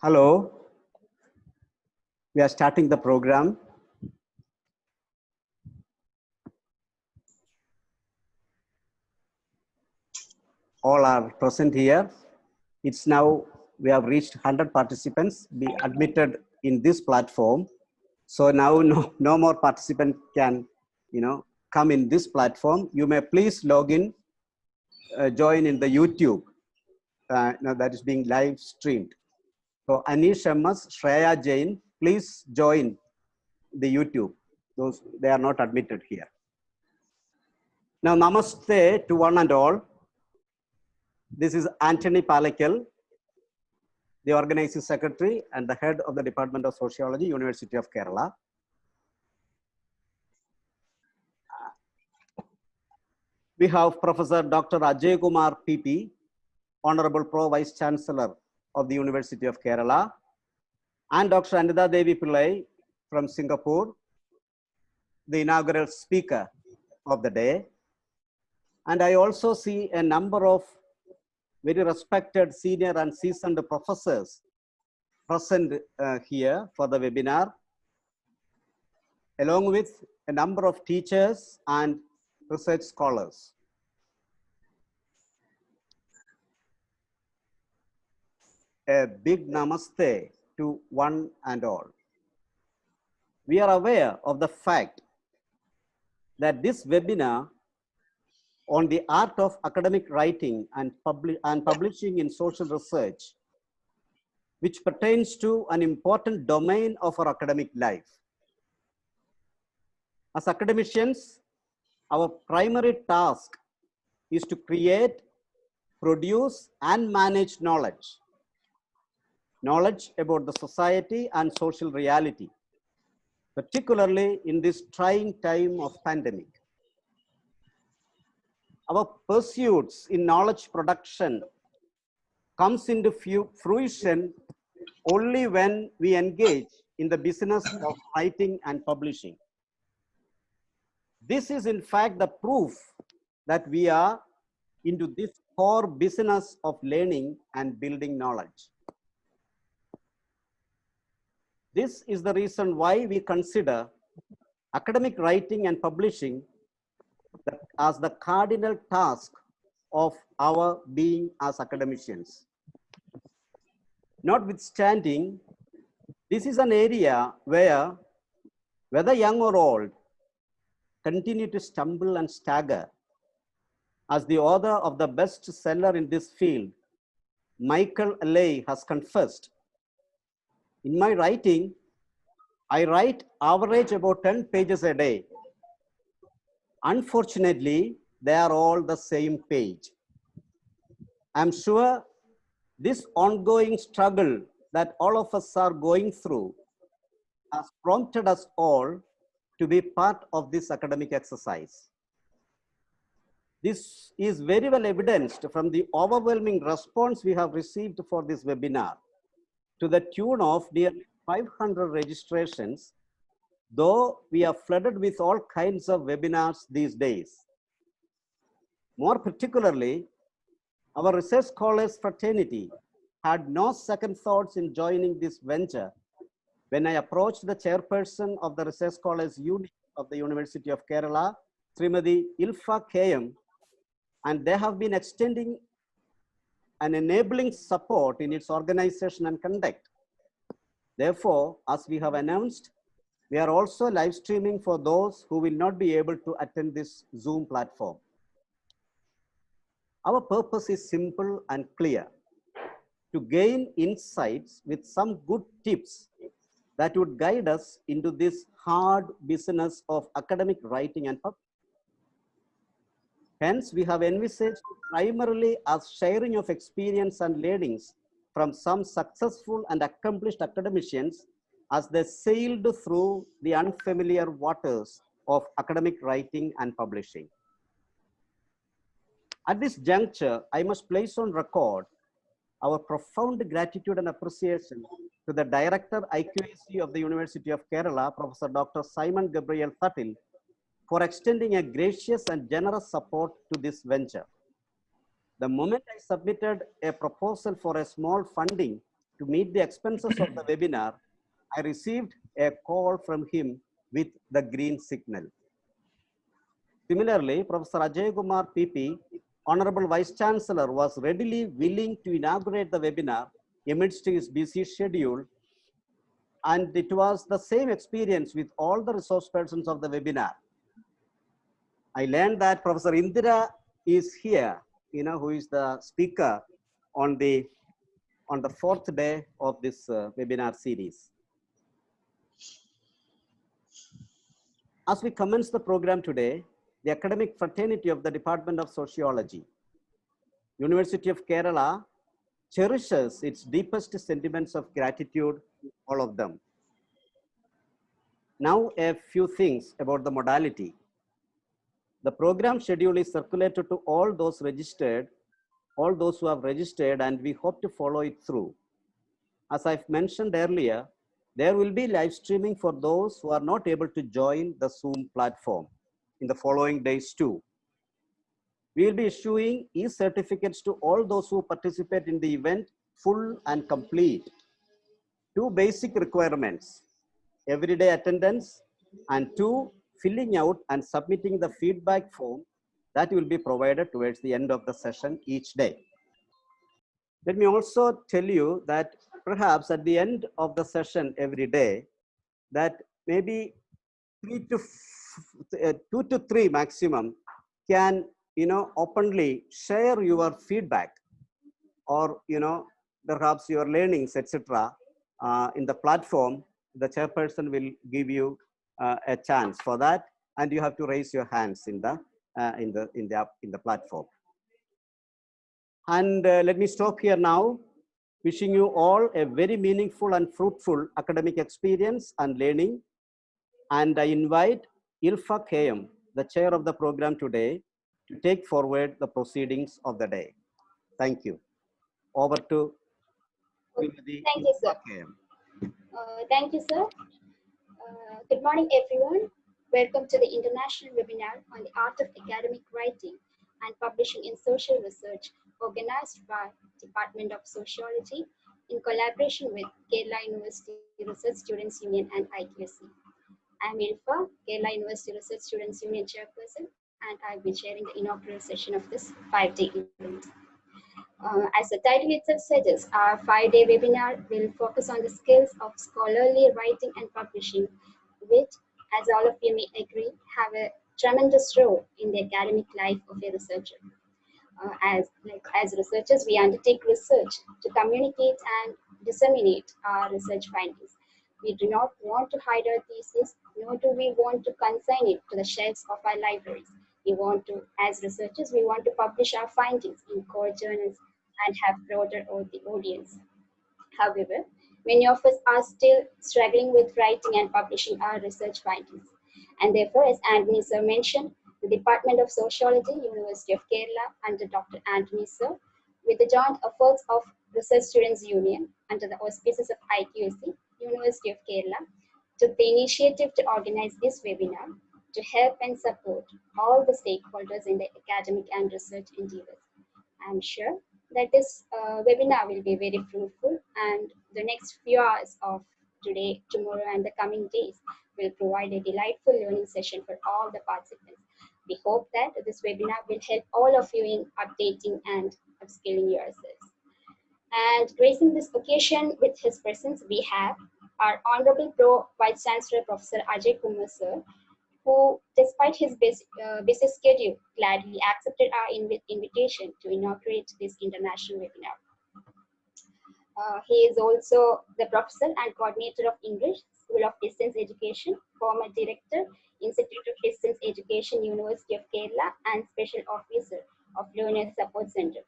Hello, we are starting the program. All are present here. It's now, we have reached 100 participants be admitted in this platform. So now no more participant can, come in this platform. You may please log in, join in the YouTube. Now that is being live streamed. So Anish MS, Shreya Jain, please join the YouTube. Those, they are not admitted here. Now, namaste to one and all. This is Anthony Palakal, the organizing secretary and the head of the Department of Sociology, University of Kerala. We have Professor Dr. Ajay Kumar PP, Honorable Pro Vice Chancellor of the University of Kerala, and Dr. Anita Devi Pillai from Singapore, the inaugural speaker of the day. And I also see a number of very respected senior and seasoned professors present here for the webinar, along with a number of teachers and research scholars. A big namaste to one and all. We are aware of the fact that this webinar on the art of academic writing and publishing in social research, which pertains to an important domain of our academic life. As academicians, our primary task is to create, produce, and manage knowledge. Knowledge about the society and social reality, particularly in this trying time of pandemic. Our pursuits in knowledge production comes into fruition only when we engage in the business of writing and publishing. This is in fact the proof that we are into this core business of learning and building knowledge. This is the reason why we consider academic writing and publishing as the cardinal task of our being as academicians. Notwithstanding, this is an area where, whether young or old, continue to stumble and stagger. As the author of the bestseller in this field, Michael Alley, has confessed, in my writing, I write average about 10 pages a day. Unfortunately, they are all the same page. I'm sure this ongoing struggle that all of us are going through has prompted us all to be part of this academic exercise. This is very well evidenced from the overwhelming response we have received for this webinar, to the tune of nearly 500 registrations, though we are flooded with all kinds of webinars these days. More particularly, our research scholars fraternity had no second thoughts in joining this venture when I approached the chairperson of the research scholars unit of the University of Kerala, Srimati Ilfa KM, and they have been extending an enabling support in its organization and conduct. Therefore, as we have announced, we are also live streaming for those who will not be able to attend this Zoom platform. Our purpose is simple and clear: to gain insights with some good tips that would guide us into this hard business of academic writing and publishing. Hence, we have envisaged primarily as sharing of experience and learnings from some successful and accomplished academicians as they sailed through the unfamiliar waters of academic writing and publishing. At this juncture, I must place on record our profound gratitude and appreciation to the Director IQAC of the University of Kerala, Professor Dr. Simon Gabriel Thattil, for extending a gracious and generous support to this venture. The moment I submitted a proposal for a small funding to meet the expenses of the webinar, I received a call from him with the green signal. Similarly, Professor Ajay Kumar PP, Honorable Vice Chancellor, was readily willing to inaugurate the webinar amidst his busy schedule, and it was the same experience with all the resource persons of the webinar. I learned that Professor Indira is here, who is the speaker on the fourth day of this webinar series. As we commence the program today, the academic fraternity of the Department of Sociology, University of Kerala, cherishes its deepest sentiments of gratitude, all of them. Now, a few things about the modality. The program schedule is circulated to all those who have registered, and we hope to follow it through. As I've mentioned earlier, there will be live streaming for those who are not able to join the Zoom platform in the following days too. We will be issuing e-certificates to all those who participate in the event, full and complete. Two basic requirements: everyday attendance, and two, filling out and submitting the feedback form that will be provided towards the end of the session each day. Let me also tell you that perhaps at the end of the session every day, that maybe 2 to 3 maximum can openly share your feedback, or perhaps your learnings, etc. In the platform. The chairperson will give you a chance for that, and you have to raise your hands in the platform. And let me stop here now, wishing you all a very meaningful and fruitful academic experience and learning. And I invite Ilfa KM, the chair of the program today, to take forward the proceedings of the day. Thank you. Over to Thank you, sir. Thank you, sir. Good morning, everyone. Welcome to the international webinar on the art of academic writing and publishing in social research, organized by Department of Sociology in collaboration with Kerala University Research Students Union and IQAC. I'm Ilfa, Kerala University Research Students Union chairperson, and I'll be chairing the inaugural session of this 5-day event. As the title itself suggests, our 5-day webinar will focus on the skills of scholarly writing and publishing, which, as all of you may agree, have a tremendous role in the academic life of a researcher. As researchers, we undertake research to communicate and disseminate our research findings. We do not want to hide our thesis, nor do we want to consign it to the shelves of our libraries. We want to, as researchers, we want to publish our findings in core journals and have broader audience. However, many of us are still struggling with writing and publishing our research findings. And therefore, as Anthony Sir mentioned, the Department of Sociology, University of Kerala, under Dr. Anthony Sir, with the joint efforts of Research Students Union, under the auspices of IQAC, University of Kerala, took the initiative to organize this webinar to help and support all the stakeholders in the academic and research endeavors. I'm sure that this webinar will be very fruitful, and the next few hours of today, tomorrow, and the coming days will provide a delightful learning session for all the participants. We hope that this webinar will help all of you in updating and upskilling yourselves. And gracing this occasion with his presence, we have our Honorable Pro Vice Chancellor Professor Ajay Kumar Sir, who, despite his busy schedule, gladly accepted our invitation to inaugurate this international webinar. He is also the professor and coordinator of English, School of Distance Education, former director, Institute of Distance Education, University of Kerala, and special officer of Learner Support Center.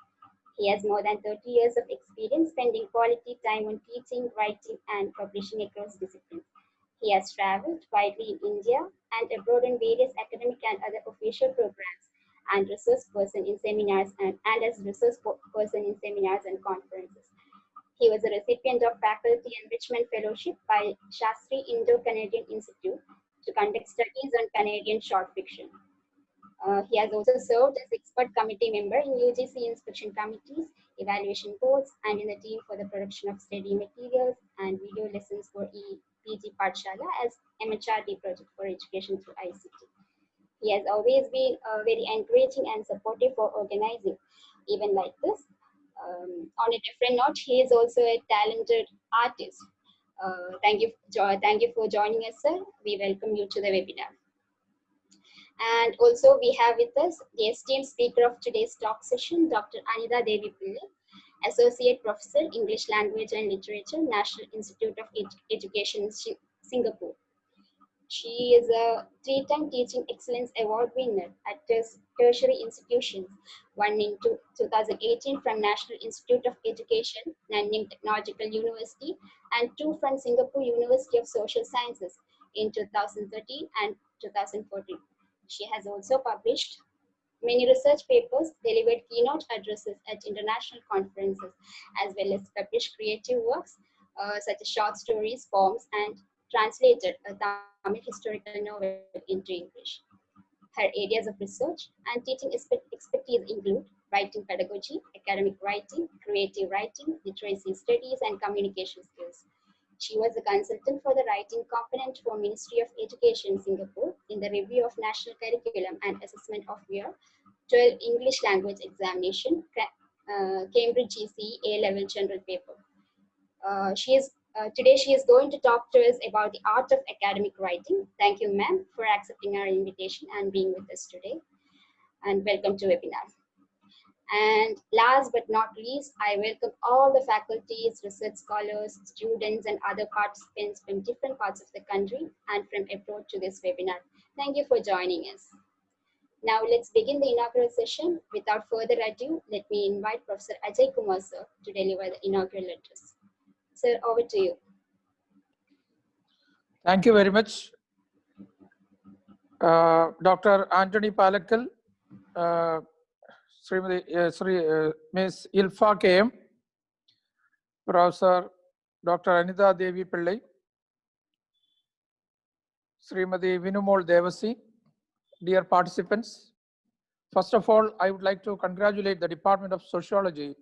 He has more than 30 years of experience spending quality time on teaching, writing, and publishing across disciplines. He has traveled widely in India and abroad in various academic and other official programs, and resource person in seminars and as resource person in seminars and conferences. He was a recipient of Faculty Enrichment Fellowship by Shastri Indo-Canadian Institute to conduct studies on Canadian short fiction. He has also served as expert committee member in UGC inspection committees, evaluation boards, and in the team for the production of study materials and video lessons for PG Pathshala as MHRD project for education through ICT. He has always been very encouraging and supportive for organizing even like this. On a different note, he is also a talented artist. Thank you for joining us, sir. We welcome you to the webinar. And also we have with us the esteemed speaker of today's talk session, Dr. Anitha Devi Pillai, Associate Professor, English Language and Literature, National Institute of Education, Singapore. She is a 3-time Teaching Excellence Award winner at tertiary institutions, one in 2018 from National Institute of Education, Nanyang Technological University, and 2 from Singapore University of Social Sciences in 2013 and 2014. She has also published many research papers, delivered keynote addresses at international conferences, as well as published creative works such as short stories, poems, and translated a Tamil historical novel into English. Her areas of research and teaching expertise include writing pedagogy, academic writing, creative writing, literacy studies, and communication skills. She was a consultant for the writing component for Ministry of Education Singapore in the review of national curriculum and assessment of year 12 English language examination, Cambridge GCE A-level general paper. Today she is going to talk to us about the art of academic writing. Thank you, ma'am, for accepting our invitation and being with us today. And welcome to webinar. And last but not least, I welcome all the faculties, research scholars, students, and other participants from different parts of the country and from abroad to this webinar. Thank you for joining us. Now let's begin the inaugural session. Without further ado, let me invite Professor Ajay Kumar sir to deliver the inaugural address. Sir, over to you. Thank you very much. Dr. Anthony Palakkal, Ms. Ilfa KM, Professor Dr. Anitha Devi Pillai, Srimati Vinumol Devasi, dear participants. First of all, I would like to congratulate the Department of Sociology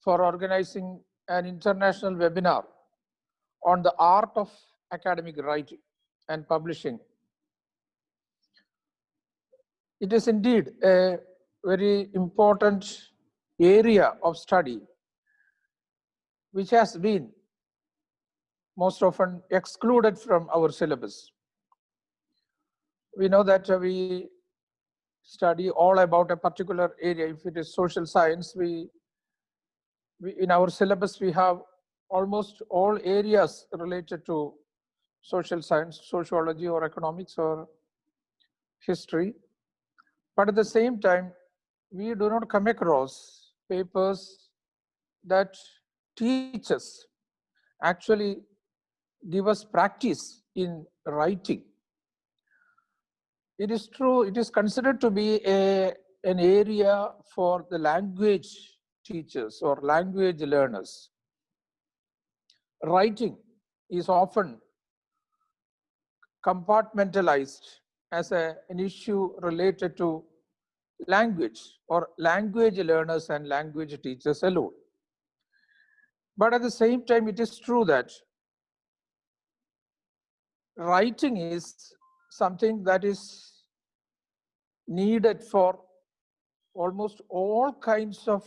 for organizing an international webinar on the art of academic writing and publishing. It is indeed a very important area of study which has been most often excluded from our syllabus. We know that we study all about a particular area. If it is social science, we in our syllabus we have almost all areas related to social science, sociology or economics or history. But at the same time, we do not come across papers that teach us, actually give us practice in writing. It is true, it is considered to be an area for the language teachers or language learners. Writing is often compartmentalized as an issue related to language or language learners and language teachers alone. But at the same time, it is true that writing is something that is needed for almost all kinds of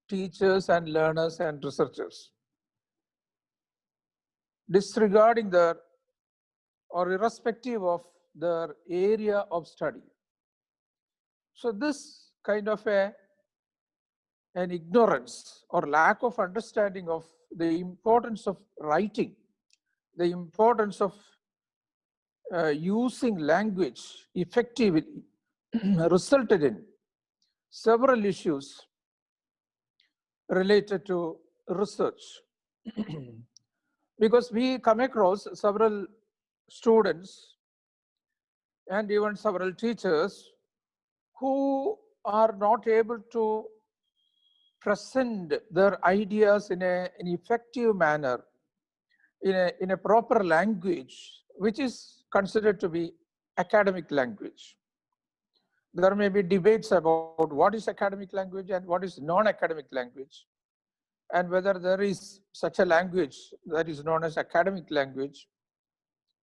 teachers and learners and researchers, disregarding their or irrespective of their area of study. So this kind of an ignorance or lack of understanding of the importance of writing, the importance of using language effectively resulted in several issues related to research. Because we come across several students and even several teachers who are not able to present their ideas in an effective manner, in a proper language, which is considered to be academic language. there may be debates about what is academic language and what is non-academic language, and whether there is such a language that is known as academic language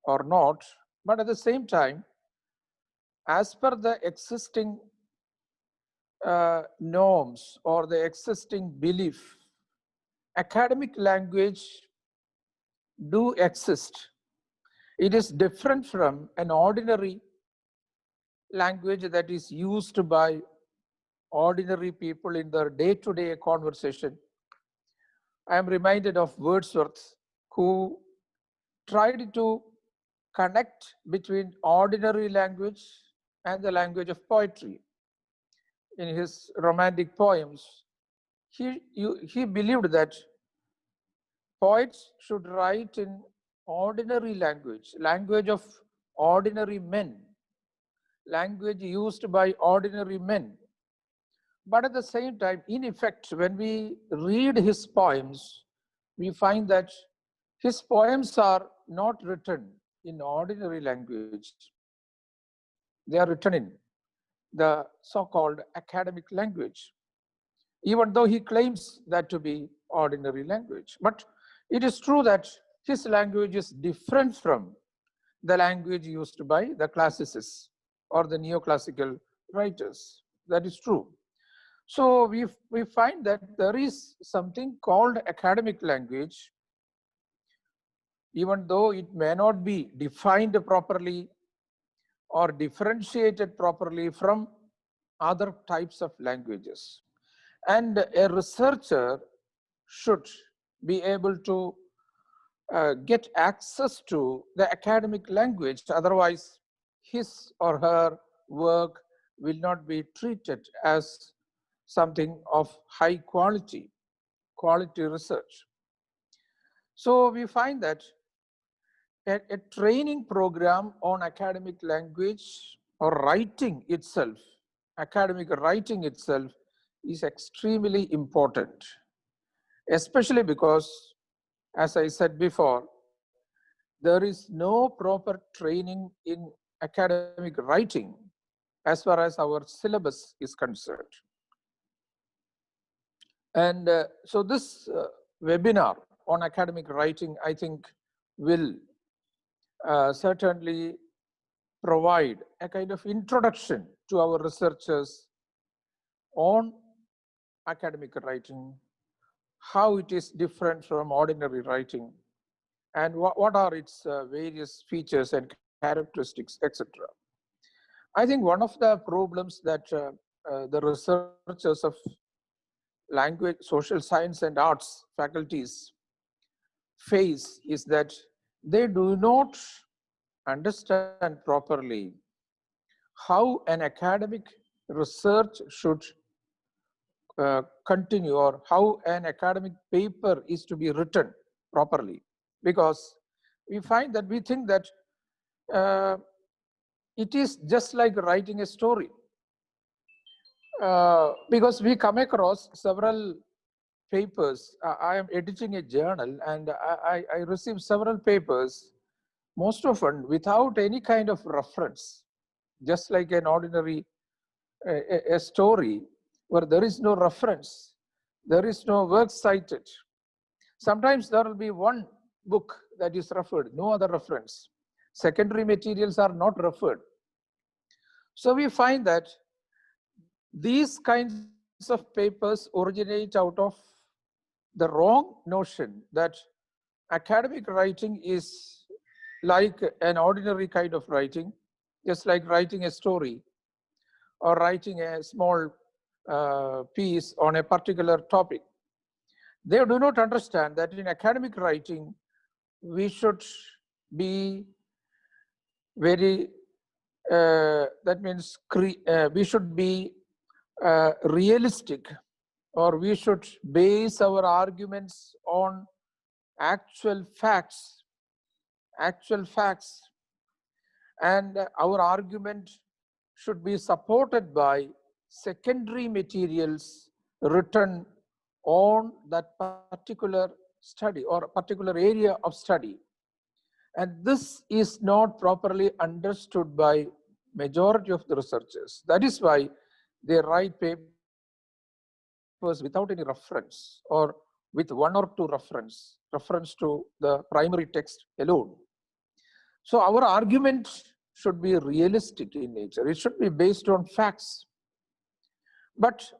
or not. But at the same time, as per the existing norms or the existing belief, academic language do exist. It is different from an ordinary language that is used by ordinary people in their day-to-day conversation. I am reminded of Wordsworth, who tried to connect between ordinary language and the language of poetry. In his romantic poems, he believed that poets should write in ordinary language, language of ordinary men, language used by ordinary men. But at the same time, in effect, when we read his poems, we find that his poems are not written in ordinary language. They are written in the so-called academic language, even though he claims that to be ordinary language. But it is true that his language is different from the language used by the classicists or the neoclassical writers. That is true. So we find that there is something called academic language, even though it may not be defined properly or differentiated properly from other types of languages. And a researcher should be able to get access to the academic language. Otherwise, his or her work will not be treated as something of high quality research. So we find that a training program on academic language or writing itself, academic writing itself, is extremely important, especially because, as I said before, there is no proper training in academic writing as far as our syllabus is concerned. And so this webinar on academic writing, I think, will certainly provide a kind of introduction to our researchers on academic writing, how it is different from ordinary writing, and what are its various features and characteristics, etc. I think one of the problems that the researchers of language, social science and arts faculties face is that they do not understand properly how an academic research should continue, or how an academic paper is to be written properly. Because we find that we think that it is just like writing a story. Because we come across several papers. I am editing a journal, and I receive several papers, most often without any kind of reference, just like an ordinary a story where there is no reference, there is no work cited. Sometimes there will be one book that is referred, no other reference. Secondary materials are not referred. So we find that these kinds of papers originate out of the wrong notion that academic writing is like an ordinary kind of writing, just like writing a story or writing a small piece on a particular topic. They do not understand that in academic writing, we should be very, that means we should be realistic, or we should base our arguments on actual facts, and our argument should be supported by secondary materials written on that particular study or a particular area of study. And this is not properly understood by majority of the researchers. That is why they write papers without any reference or with one or two reference to the primary text alone. So our argument should be realistic in nature. It should be based on facts. But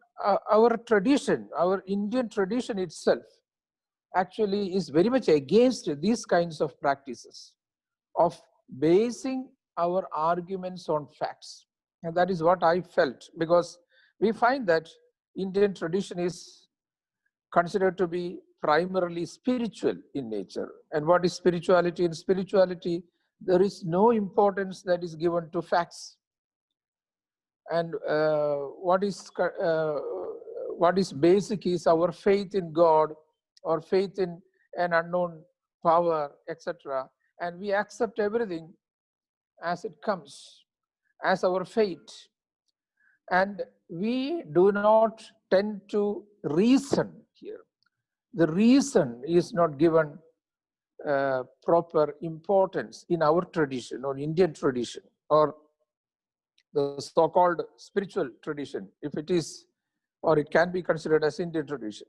our tradition, our Indian tradition itself, actually is very much against these kinds of practices of basing our arguments on facts. And that is what I felt, because we find that Indian tradition is considered to be primarily spiritual in nature. And what is spirituality? In spirituality, there is no importance that is given to facts. And what is basic is our faith in God or faith in an unknown power, etc. And we accept everything as it comes, as our fate. And we do not tend to reason here. The reason is not given proper importance in our tradition or Indian tradition or the so-called spiritual tradition, if it is, or it can be considered as Indian tradition.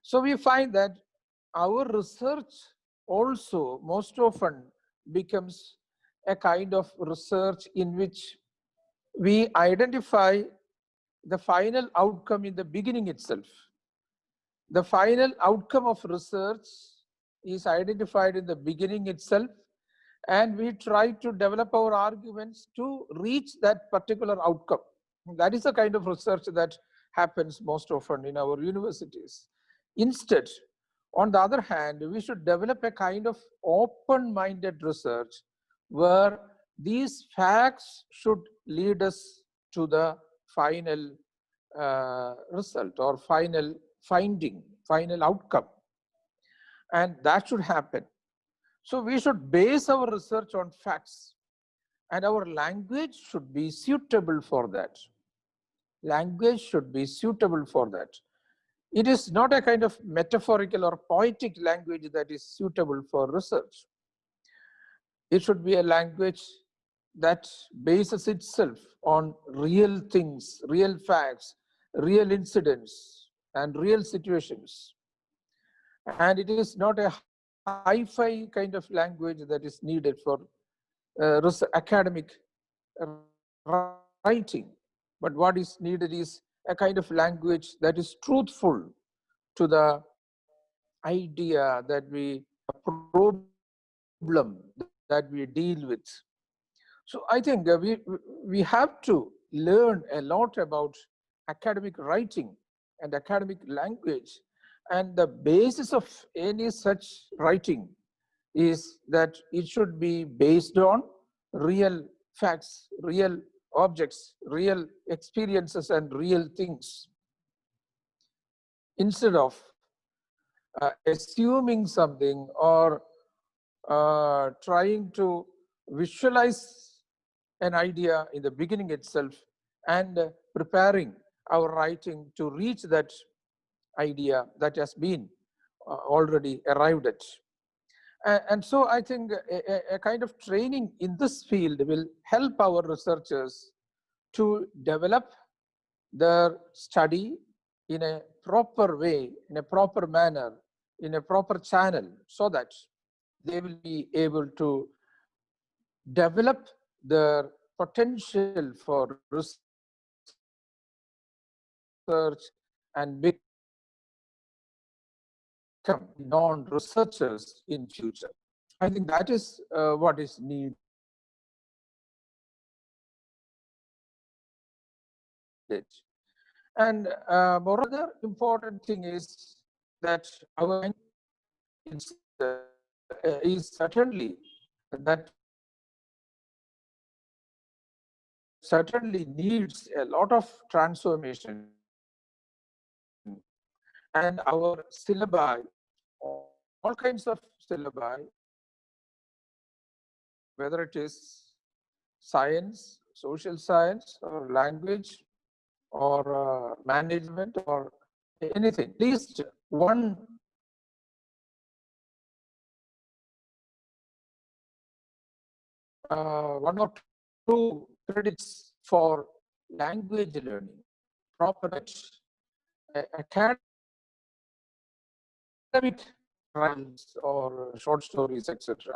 So we find that our research also most often becomes a kind of research in which we identify the final outcome in the beginning itself. The final outcome of research is identified in the beginning itself, and we try to develop our arguments to reach that particular outcome. That is the kind of research that happens most often in our universities. Instead, on the other hand, we should develop a kind of open-minded research where these facts should lead us to the final result or final finding, final outcome. And that should happen. So we should base our research on facts, and our language should be suitable for that. Language should be suitable for that. It is not a kind of metaphorical or poetic language that is suitable for research. It should be a language that bases itself on real things, real facts, real incidents, and real situations. And it is not a hi-fi kind of language that is needed for academic writing. But what is needed is a kind of language that is truthful to the idea that a problem that we deal with. So I think we have to learn a lot about academic writing and academic language. And the basis of any such writing is that it should be based on real facts, real objects, real experiences, and real things. Instead of assuming something or trying to visualize an idea in the beginning itself and preparing our writing to reach that idea that has been already arrived at. And so I think a kind of training in this field will help our researchers to develop their study in a proper way, in a proper manner, in a proper channel, so that they will be able to develop their potential for research and become non-researchers in future. I think that is what is needed. And moreover, important thing is that our is certainly needs a lot of transformation, and our syllabi, all kinds of syllabi, whether it is science, social science, or language, or management, or anything, at least one or two credits for language learning, proper academic rhymes or short stories, etc.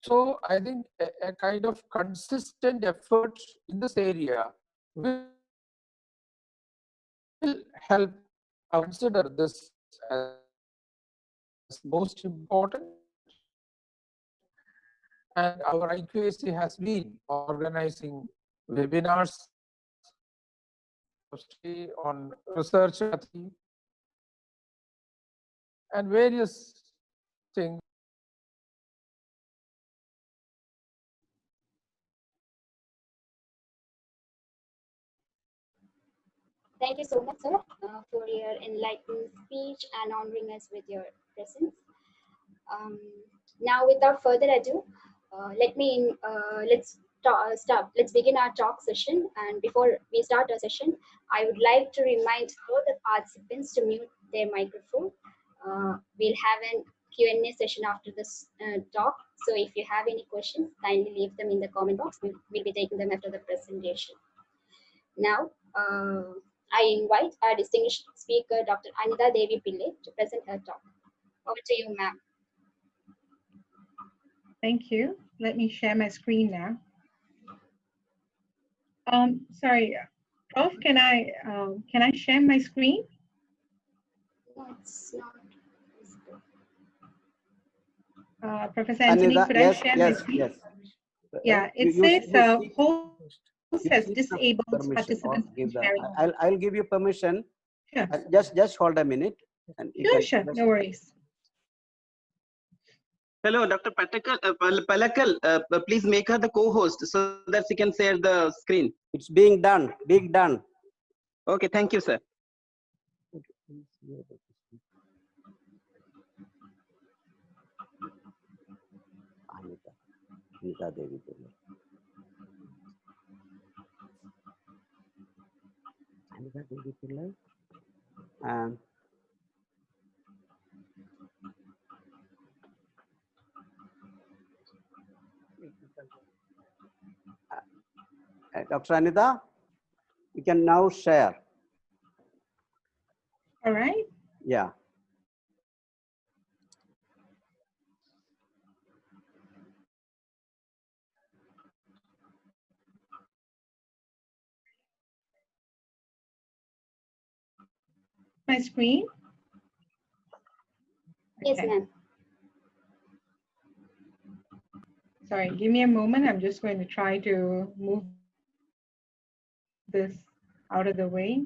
So I think a kind of consistent effort in this area will help consider this as most important. And our IQAC has been organizing webinars on research and various things. Thank you so much, sir, for your enlightening speech and honoring us with your presence. Now, without further ado, let's begin our talk session. And before we start our session, I would like to remind all the participants to mute their microphone. We'll have an Q&A session after this talk. So if you have any questions, kindly leave them in the comment box. We'll be taking them after the presentation. Now, I invite our distinguished speaker, Dr. Anita Devi Pillai, to present her talk. Over to you, ma'am. Thank you. Let me share my screen now. Sorry, Prof, can I share my screen? No, it's not visible. Professor Anthony, Anita, could yes, I share yes, my screen? yes. Yeah, it says host has disabled participants from sharing. I'll give you permission. Sure. Just hold a minute. And you Sure, no worries. Hello, Dr. Palakal, please make her the co-host so that she can share the screen. It's being done, Okay, thank you, sir. Anita Devi Pillai. Anita Devi Pillai. Dr. Anita, you can now share. All right. Yeah. My screen? Yes, Okay. ma'am. Sorry, give me a moment. I'm just going to try to move this out of the way.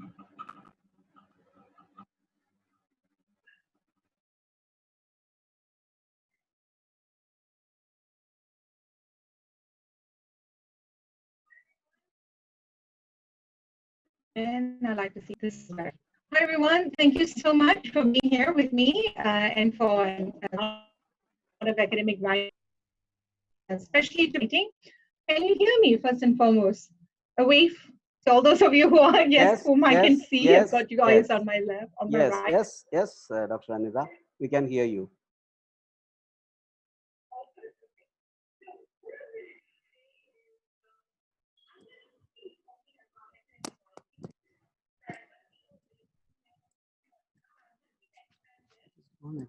And I'd like to see this. Hi, everyone. Thank you so much for being here with me and for a lot of academic writing, especially to writing. Can you hear me first and foremost? A wave to all those of you who are, whom I can see. I've got you guys on my left, on my right. Yes, Dr. Anita, we can hear you.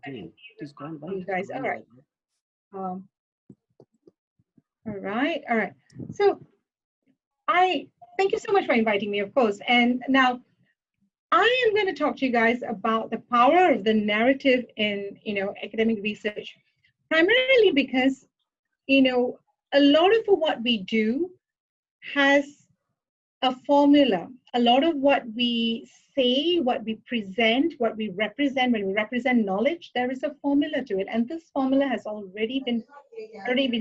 It is gone by. You guys, all right. All right. So I thank you so much for inviting me, of course. And now I am going to talk to you guys about the power of the narrative in, academic research, primarily because, a lot of what we do has a formula. A lot of what we say, what we present, what we represent, when we represent knowledge, there is a formula to it. And this formula has already been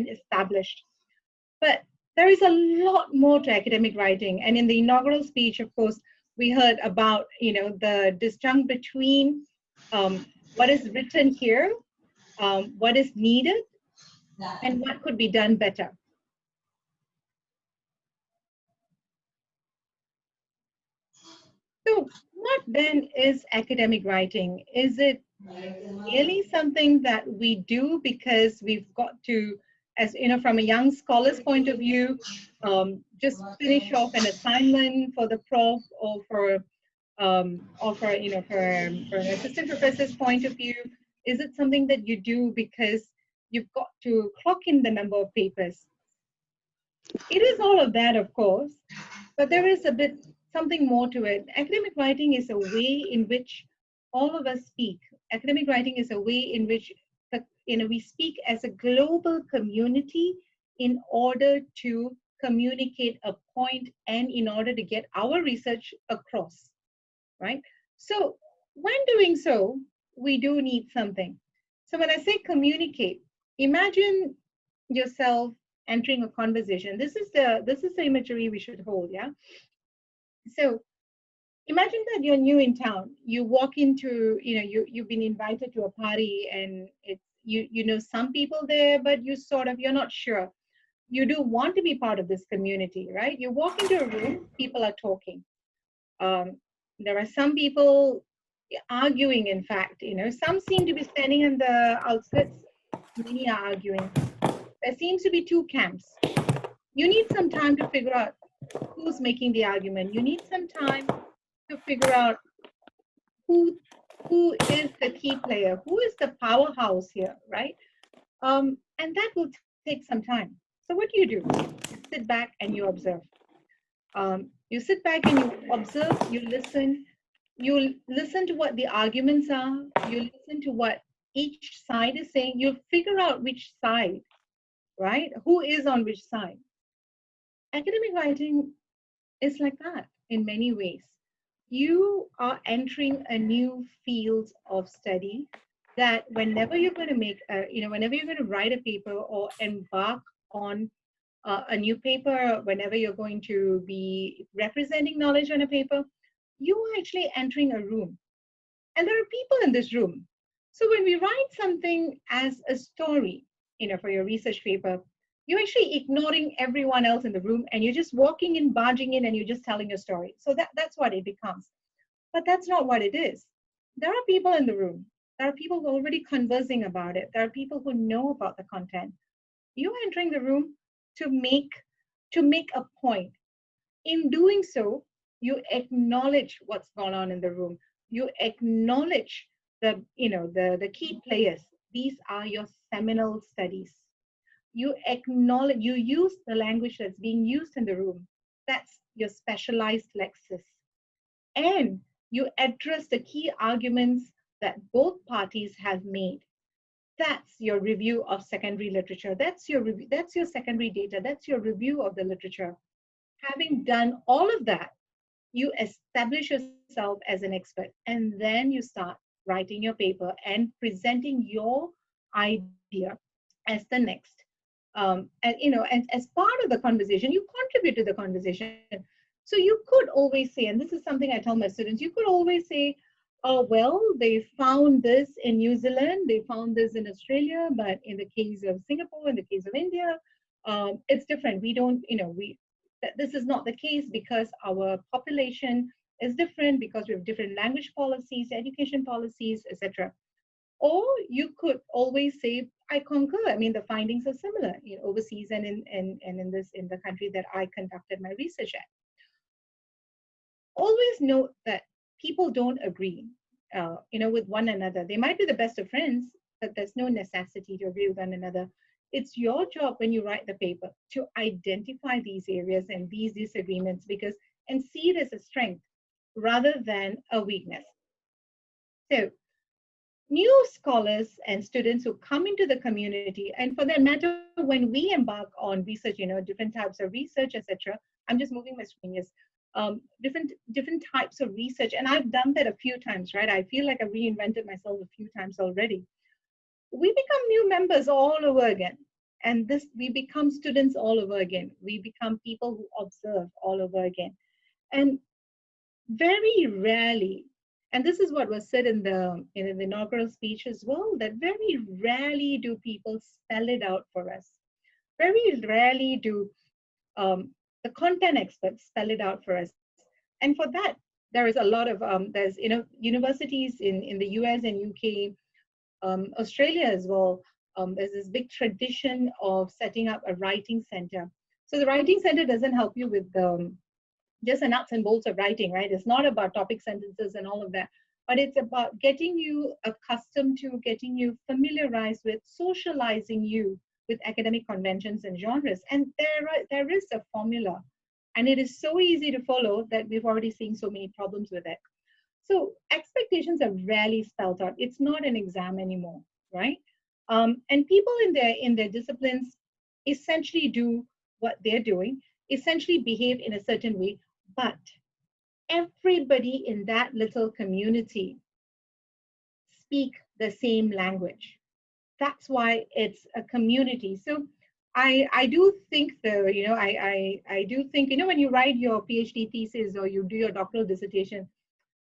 established. But there is a lot more to academic writing. And in the inaugural speech, of course, we heard about, the disjunct between what is written here, what is needed, and what could be done better. So what then is academic writing? Is it really something that we do because we've got to, as from a young scholar's point of view, just finish off an assignment for the prof, or for you know, for an assistant professor's point of view? Is it something that you do because you've got to clock in the number of papers? It is all of that, of course, but there is a bit something more to it. Academic writing is a way in which all of us speak. Academic writing is a way in which, you know, we speak as a global community in order to communicate a point and in order to get our research across, right? So when doing so, we do need something. So when I say communicate, imagine yourself entering a conversation. This is the imagery we should hold, yeah? So imagine that you're new in town. You walk into, you know, you've been invited to a party, and it's you know some people there, but you're not sure. You do want to be part of this community, right? You walk into a room, people are talking. There are some people arguing, in fact, you know, some seem to be standing in the outskirts, many are arguing. There seems to be two camps. You need some time to figure out who's making the argument. You need some time to figure out who is the key player, who is the powerhouse here, right? And that will take some time. So what do? You sit back and you observe. You sit back and you observe, you listen to what the arguments are, you listen to what each side is saying, you'll figure out which side, right? Who is on which side. Academic writing is like that in many ways. You are entering a new field of study that whenever you're going to whenever you're going to write a paper or embark on a new paper, whenever you're going to be representing knowledge on a paper, you are actually entering a room. And there are people in this room. So when we write something as a story, you know, for your research paper, you're actually ignoring everyone else in the room, and you're just walking in, barging in, and you're just telling a story. So that's what it becomes. But that's not what it is. There are people in the room. There are people who are already conversing about it. There are people who know about the content. You're entering the room to make a point. In doing so, you acknowledge what's going on in the room. You acknowledge the key players. These are your seminal studies. You acknowledge, you use the language that's being used in the room. That's your specialized lexis. And you address the key arguments that both parties have made. That's your review of secondary literature. That's your secondary data. That's your review of the literature. Having done all of that, you establish yourself as an expert, and then you start writing your paper and presenting your idea as the next. And as part of the conversation, you contribute to the conversation. So you could always say, and this is something I tell my students, you could always say, oh, well, they found this in New Zealand, they found this in Australia, but in the case of Singapore, in the case of India, it's different. We don't, this is not the case because our population is different, because we have different language policies, education policies, etc. Or you could always say, I concur. I mean, the findings are similar overseas and in the country that I conducted my research at. Always note that people don't agree, with one another. They might be the best of friends, but there's no necessity to agree with one another. It's your job when you write the paper to identify these areas and these disagreements and see it as a strength rather than a weakness. So new scholars and students who come into the community, and for that matter, when we embark on research, different types of research, etc. I'm just moving my screen, yes. Different types of research, and I've done that a few times, right? I feel like I've reinvented myself a few times already. We become new members all over again, and we become students all over again. We become people who observe all over again, and very rarely, and this is what was said in the inaugural speech as well, that very rarely do people spell it out for us. Very rarely do the content experts spell it out for us. And for that, there is a lot of, there's, universities in the US and UK, Australia as well. There's this big tradition of setting up a writing center So the writing center doesn't help you with just the nuts and bolts of writing, right? It's not about topic sentences and all of that, but it's about getting you accustomed to, getting you familiarized with, socializing you with academic conventions and genres. And there is a formula, and it is so easy to follow that we've already seen so many problems with it. So expectations are rarely spelled out. It's not an exam anymore, right? And people in their disciplines essentially do what they're doing, essentially behave in a certain way, but everybody in that little community speak the same language. That's why it's a community. So I do think though, I do think, when you write your PhD thesis or you do your doctoral dissertation,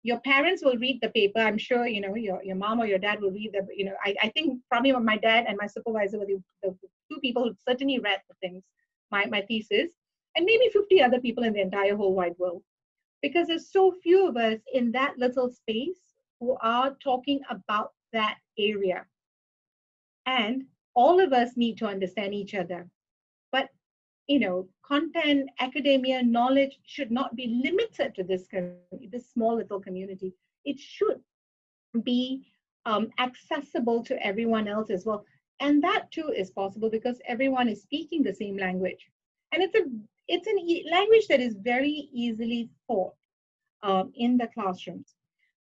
your parents will read the paper. I'm sure, your mom or your dad will read the, I think probably my dad and my supervisor were the two people who certainly read the things, my thesis, and maybe 50 other people in the entire whole wide world. Because there's so few of us in that little space who are talking about that area. And all of us need to understand each other. But, content, academia, knowledge should not be limited to this small little community. It should be accessible to everyone else as well. And that too is possible because everyone is speaking the same language. And it's a language that is very easily taught in the classrooms,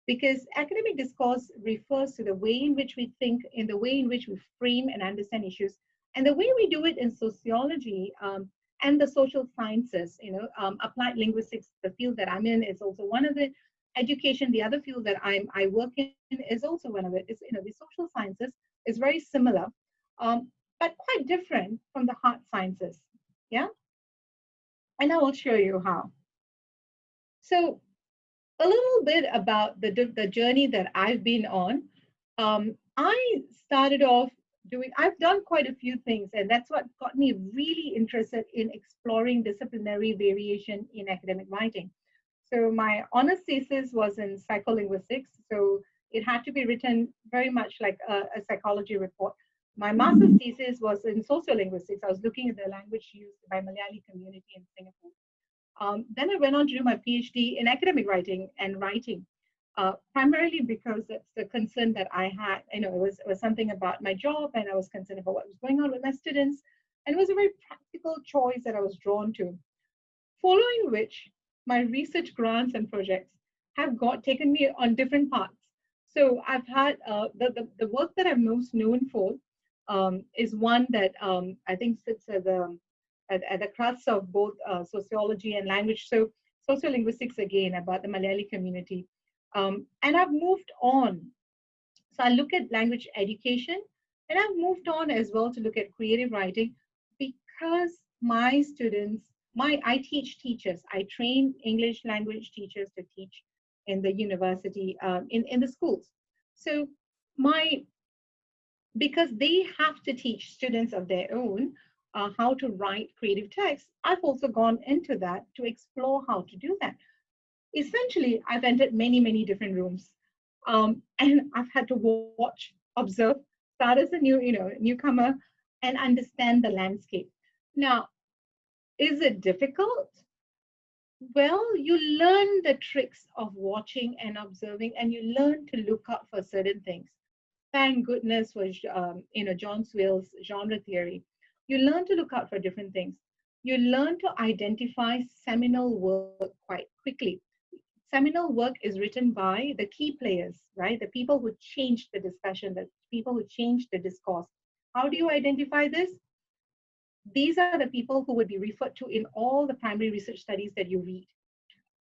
because academic discourse refers to the way in which we think, in the way in which we frame and understand issues, and the way we do it in sociology and the social sciences. Applied linguistics, the field that I'm in, is also one of the education. The other field that I work in is also one of it. Is the social sciences is very similar, but quite different from the hard sciences. Yeah, and I will show you how. So a little bit about the journey that I've been on. I started off I've done quite a few things, and that's what got me really interested in exploring disciplinary variation in academic writing. So my honors thesis was in psycholinguistics, so it had to be written very much like a psychology report. My master's thesis was in sociolinguistics. I was looking at the language used by Malayali community in Singapore. Then I went on to do my PhD in academic writing and writing, primarily because that's the concern that I had. It was something about my job, and I was concerned about what was going on with my students. And it was a very practical choice that I was drawn to. Following which, my research grants and projects have taken me on different paths. So I've had the work that I'm most known for is one that I think sits at the crux of both sociology and language. So sociolinguistics, again, about the Malayali community. And I've moved on. So I look at language education, and I've moved on as well to look at creative writing, because my students, I teach teachers. I train English language teachers to teach in the university, in the schools. So because they have to teach students of their own how to write creative text, I've also gone into that to explore how to do that. Essentially, I've entered many, many different rooms, and I've had to watch, observe, start as a newcomer, and understand the landscape. Now, is it difficult? Well, you learn the tricks of watching and observing, and you learn to look out for certain things. Thank goodness for John Swale's genre theory. You learn to look out for different things. You learn to identify seminal work quite quickly. Seminal work is written by the key players, right? The people who changed the discussion, the people who changed the discourse. How do you identify this? These are the people who would be referred to in all the primary research studies that you read,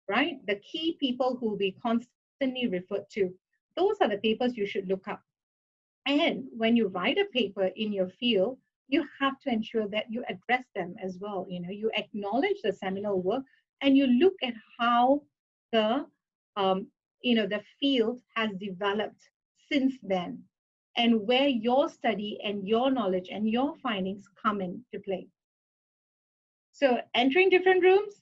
right? The key people who will be constantly referred to. Those are the papers you should look up. And when you write a paper in your field, you have to ensure that you address them as well. You acknowledge the seminal work, and you look at how the field has developed since then, and where your study and your knowledge and your findings come into play. So entering different rooms,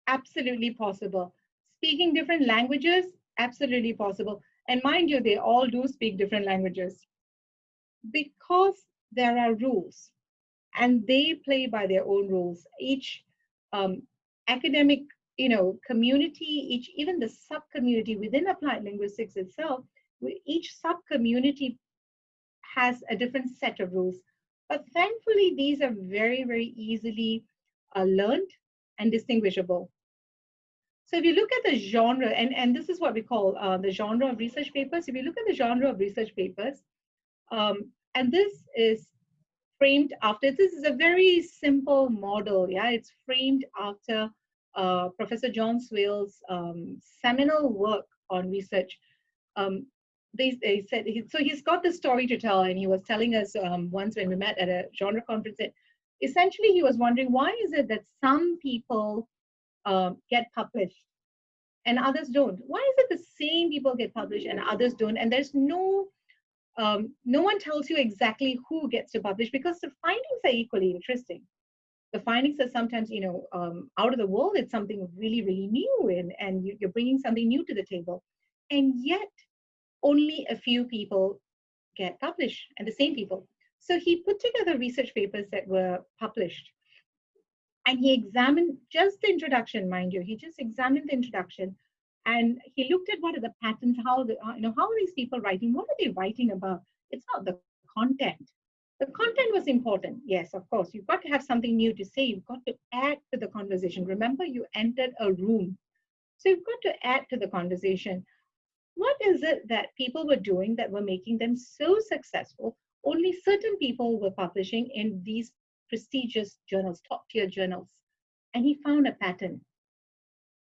absolutely possible. Speaking different languages, absolutely possible. And mind you, they all do speak different languages, because there are rules. and they play by their own rules. Each academic, community, even the sub-community within applied linguistics itself, each sub-community has a different set of rules. But thankfully, these are very, very easily learned and distinguishable. So if you look at the genre, and this is what we call the genre of research papers. If you look at the genre of research papers, and this is framed after, this is a very simple model, yeah? It's framed after Professor John Swale's seminal work on research. They said, so he's got this story to tell, and he was telling us once when we met at a genre conference that essentially he was wondering, why is it that some people get published and others don't? Why is it the same people get published and others don't? And there's no one tells you exactly who gets to publish, because the findings are equally interesting. The findings are sometimes, out of the world. It's something really, really new, and you're bringing something new to the table. And yet, only a few people get published, and the same people. So he put together research papers that were published. And he examined just the introduction, mind you. He just examined the introduction, and he looked at what are the patterns, how are these people writing? What are they writing about? It's not the content. The content was important, yes, of course. You've got to have something new to say. You've got to add to the conversation. Remember, you entered a room, so you've got to add to the conversation. What is it that people were doing that were making them so successful? Only certain people were publishing in these prestigious journals, top-tier journals. And he found a pattern.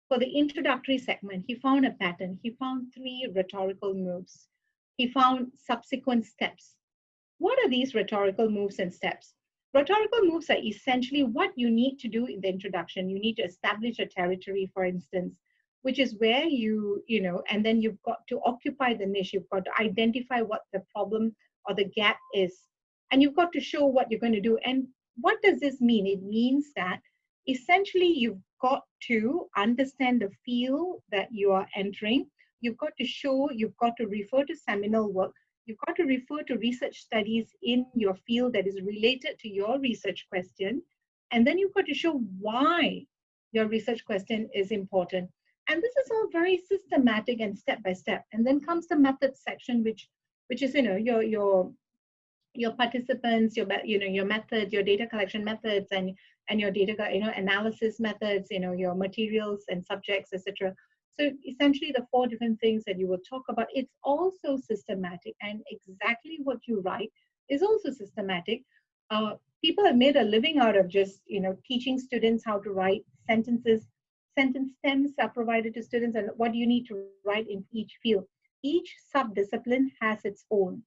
For the introductory segment, he found a pattern. He found 3 rhetorical moves. He found subsequent steps. What are these rhetorical moves and steps? Rhetorical moves are essentially what you need to do in the introduction. You need to establish a territory, for instance, which is where and then you've got to occupy the niche. You've got to identify what the problem or the gap is. And you've got to show what you're going to do. And what does this mean? It means that essentially you've got to understand the field that you are entering. You've got to show, you've got to refer to seminal work. You've got to refer to research studies in your field that is related to your research question. And then you've got to show why your research question is important. And this is all very systematic and step by step. And then comes the methods section, which is your participants, your method, your data collection methods, and your data analysis methods, your materials and subjects, etc. So essentially the 4 different things that you will talk about, it's also systematic, and exactly what you write is also systematic. People have made a living out of just teaching students how to write sentences. Sentence stems are provided to students, and what you need to write in each field. Each sub-discipline has its own.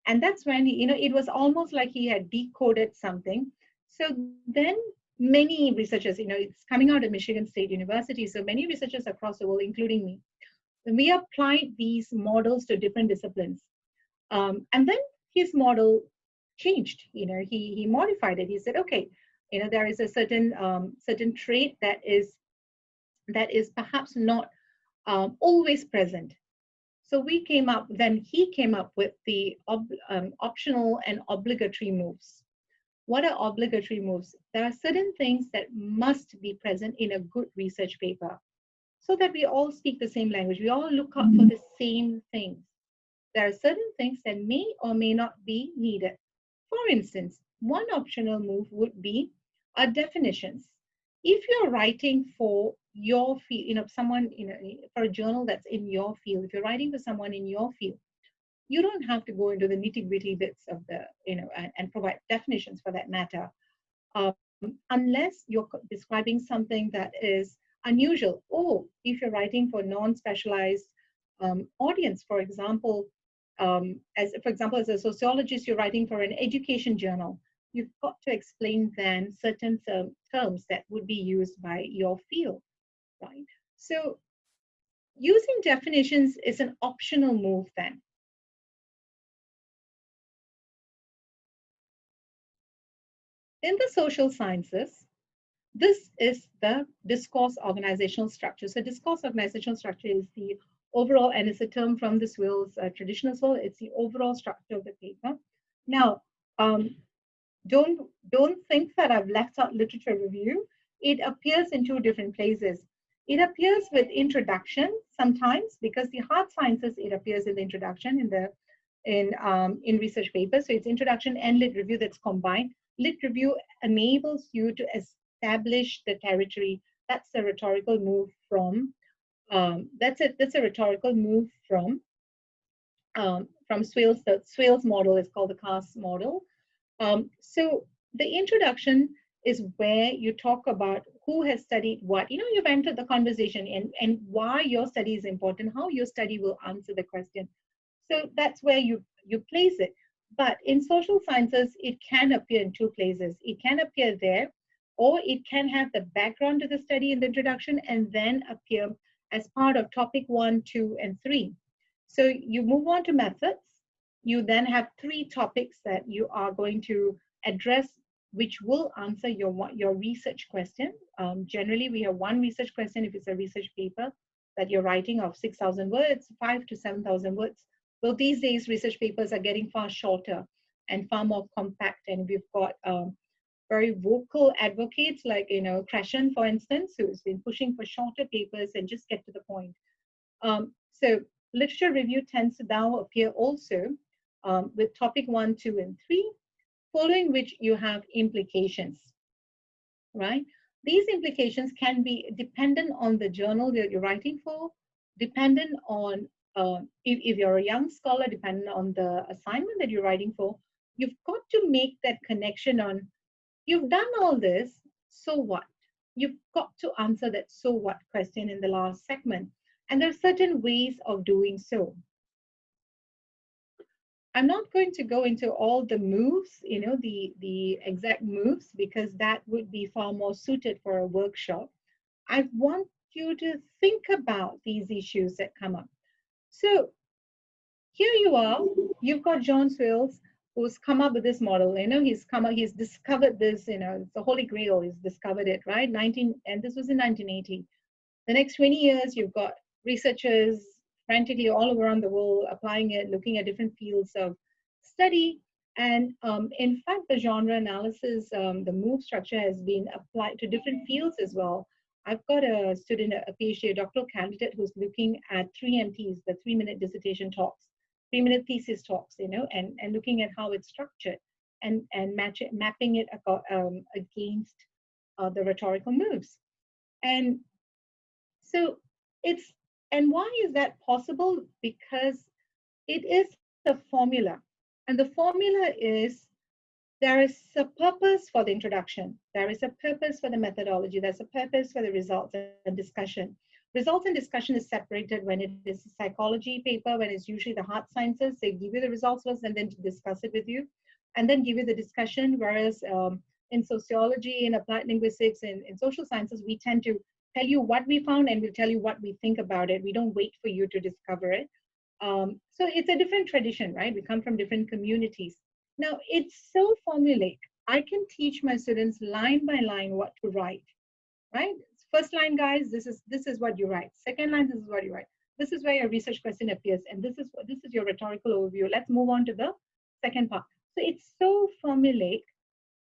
And that's when, it was almost like he had decoded something. So then many researchers, it's coming out of Michigan State University, so many researchers across the world, including me, we applied these models to different disciplines. And then his model changed, he modified it. He said, okay, there is a certain trait that is perhaps not always present. So he came up with the optional and obligatory moves. What are obligatory moves? There are certain things that must be present in a good research paper so that we all speak the same language. We all look out for the same things. There are certain things that may or may not be needed. For instance, one optional move would be definitions. If you're writing for your field, someone, for a journal that's in your field, if you're writing for someone in your field, you don't have to go into the nitty-gritty bits of the, and provide definitions for that matter, unless you're describing something that is unusual, or if you're writing for non-specialized audience, for example, as a sociologist, you're writing for an education journal, you've got to explain then certain terms that would be used by your field, right? So using definitions is an optional move then. In the social sciences, this is the discourse organizational structure. So discourse organizational structure is the overall, and it's a term from the Swale's traditional Swale, it's the overall structure of the paper. Now, don't think that I've left out literature review. It appears in two different places. It appears with introduction sometimes, because the hard sciences, it appears in the introduction in research papers. So it's introduction and lit review that's combined. Lit review enables you to establish the territory. That's a rhetorical move from that's a rhetorical move from Swale's. The Swale's model is called the CAST model. So the introduction is where you talk about who has studied what. You know, you've entered the conversation and why your study is important, how your study will answer the question. So that's where you place it. But in social sciences, it can appear in two places. It can appear there, or it can have the background to the study in the introduction and then appear as part of topic 1, 2, and 3. So you move on to methods. You then have 3 topics that you are going to address, which will answer your research question. Generally, we have 1 research question if it's a research paper that you're writing of 6,000 words, 5,000 to 7,000 words. Well, these days, research papers are getting far shorter and far more compact. And we've got very vocal advocates like, Krashen, for instance, who's been pushing for shorter papers and just get to the point. So literature review tends to now appear also with topic 1, 2, and 3, following which you have implications, right? These implications can be dependent on the journal that you're writing for, dependent on, if you're a young scholar, dependent on the assignment that you're writing for. You've got to make that connection on, you've done all this, so what? You've got to answer that so what question in the last segment. And there are certain ways of doing so. I'm not going to go into all the moves, the exact moves, because that would be far more suited for a workshop. I want you to think about these issues that come up. So here you are, you've got John Swales, who's come up with this model. He's discovered this, it's the Holy Grail, he's discovered it, right? And this was in 1980. The next 20 years, you've got researchers frantically all around the world applying it, looking at different fields of study. And in fact, the genre analysis, the move structure has been applied to different fields as well. I've got a student, a PhD, a doctoral candidate, who's looking at 3MTs, the 3-minute dissertation talks, 3-minute thesis talks, and looking at how it's structured and mapping it against the rhetorical moves. And so and why is that possible? Because it is the formula. And the formula is, there is a purpose for the introduction. There is a purpose for the methodology. There's a purpose for the results and discussion. Results and discussion is separated when it is a psychology paper, when it's usually the hard sciences. They give you the results first and then discuss it with you, and then give you the discussion. Whereas in sociology, in applied linguistics, in social sciences, we tend to tell you what we found and we'll tell you what we think about it. We don't wait for you to discover it. So it's a different tradition, right? We come from different communities. Now, it's so formulaic. I can teach my students line by line what to write, right? First line, guys, this is what you write. Second line, this is what you write. This is where your research question appears, and this is your rhetorical overview. Let's move on to the second part. So it's so formulaic,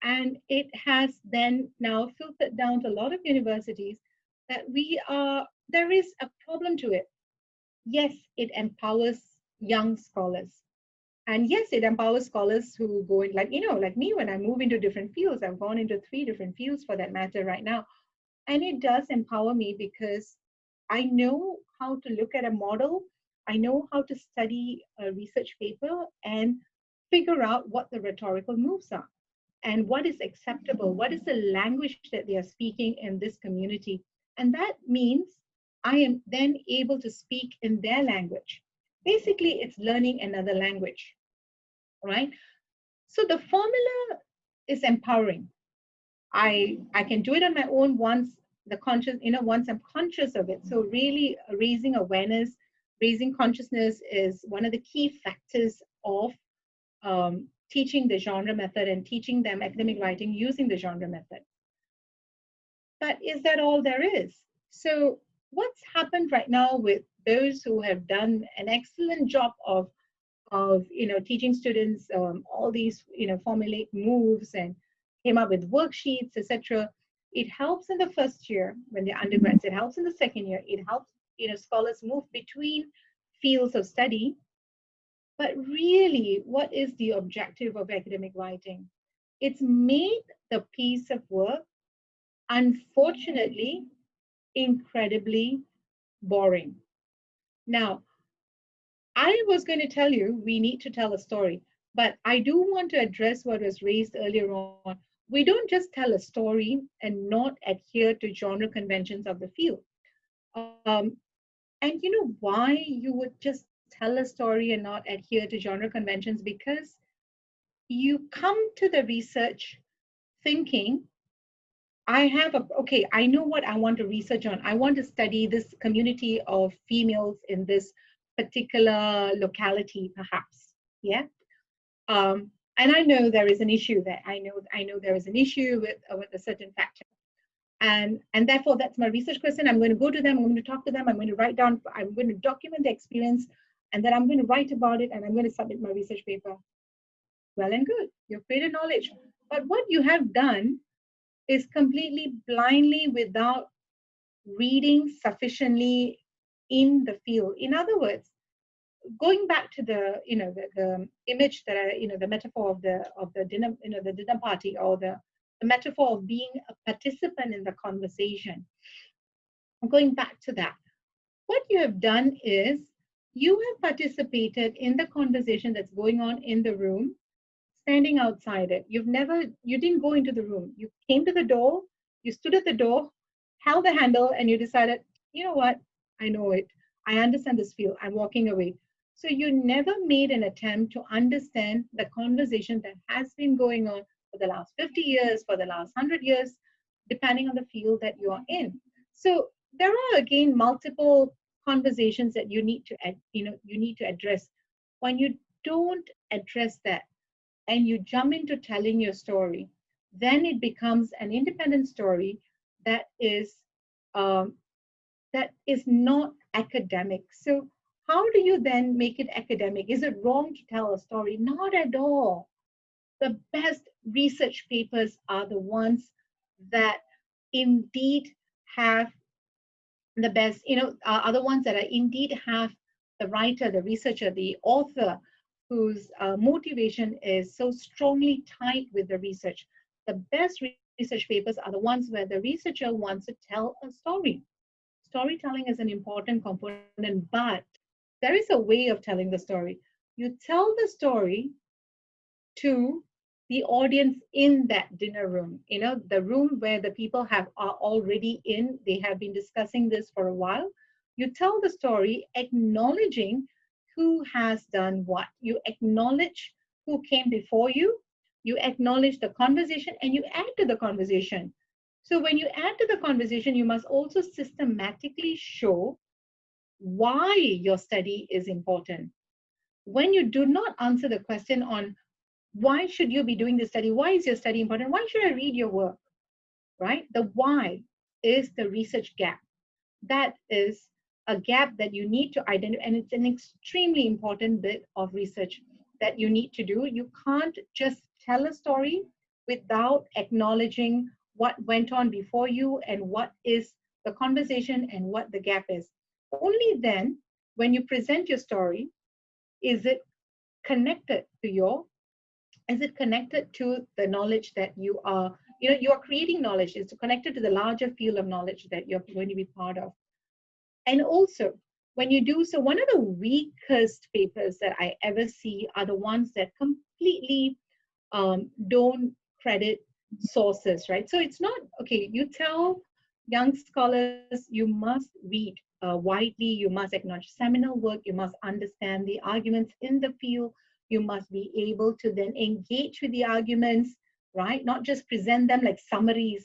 and it has then now filtered down to a lot of universities that there is a problem to it. Yes, it empowers young scholars. And yes, it empowers scholars who go in, like me, when I move into different fields. I've gone into 3 different fields for that matter right now. And it does empower me because I know how to look at a model. I know how to study a research paper and figure out what the rhetorical moves are and what is acceptable, what is the language that they are speaking in this community. And that means I am then able to speak in their language. Basically, it's learning another language, right? So the formula is empowering. I can do it on my own once once I'm conscious of it. So really raising awareness, raising consciousness is one of the key factors of teaching the genre method and teaching them academic writing using the genre method. But is that all there is? So what's happened right now with those who have done an excellent job of of, teaching students all these, formulate moves and came up with worksheets, etc. It helps in the first year when they're undergrads. It helps in the second year. It helps, scholars move between fields of study. But really, what is the objective of academic writing? It's made the piece of work, unfortunately, incredibly boring. Now, I was going to tell you we need to tell a story, but I do want to address what was raised earlier on. We don't just tell a story and not adhere to genre conventions of the field. And you know why you would just tell a story and not adhere to genre conventions? Because you come to the research thinking, I know what I want to research on. I want to study this community of females in this particular locality, perhaps. Yeah. And I know there is an issue there. I know there is an issue with a certain factor. And therefore, that's my research question. I'm going to go to them. I'm going to talk to them. I'm going to write down. I'm going to document the experience. And then I'm going to write about it. And I'm going to submit my research paper. Well and good. You've created knowledge. But what you have done is completely blindly without reading sufficiently in the field. In other words, going back to the the image that the metaphor of the dinner the dinner party, or the metaphor of being a participant in the conversation. Going back to that, what you have done is you have participated in the conversation that's going on in the room, standing outside it. You didn't go into the room. You came to the door, you stood at the door, held the handle, and you decided, you know what, I know it. I understand this field. I'm walking away. So you never made an attempt to understand the conversation that has been going on for the last 50 years, for the last 100 years, depending on the field that you are in. So there are, again, multiple conversations that you need to address. When you don't address that, and you jump into telling your story, then it becomes an independent story that is not academic. So how do you then make it academic? Is it wrong to tell a story? Not at all. The best research papers are the ones that indeed have the best, are the ones that are indeed have the writer, the researcher, the author, whose motivation is so strongly tied with the research. The best research papers are the ones where the researcher wants to tell a story. Storytelling is an important component, but there is a way of telling the story. You tell the story to the audience in that dinner room, the room where the people are already in, they have been discussing this for a while. You tell the story acknowledging who has done what. You acknowledge who came before you, you acknowledge the conversation, and you add to the conversation. So when you add to the conversation, you must also systematically show why your study is important. When you do not answer the question on why should you be doing this study, why is your study important, why should I read your work, right? The why is the research gap. That is a gap that you need to identify, and it's an extremely important bit of research that you need to do. You can't just tell a story without acknowledging what went on before you and what is the conversation and what the gap is. Only then, when you present your story, is it connected to the knowledge that you are creating knowledge, is connected to the larger field of knowledge that you're going to be part of. And also, when you do so, one of the weakest papers that I ever see are the ones that completely don't credit sources, right? So it's not, okay, you tell young scholars you must read widely, you must acknowledge seminal work, you must understand the arguments in the field, you must be able to then engage with the arguments, right? Not just present them like summaries,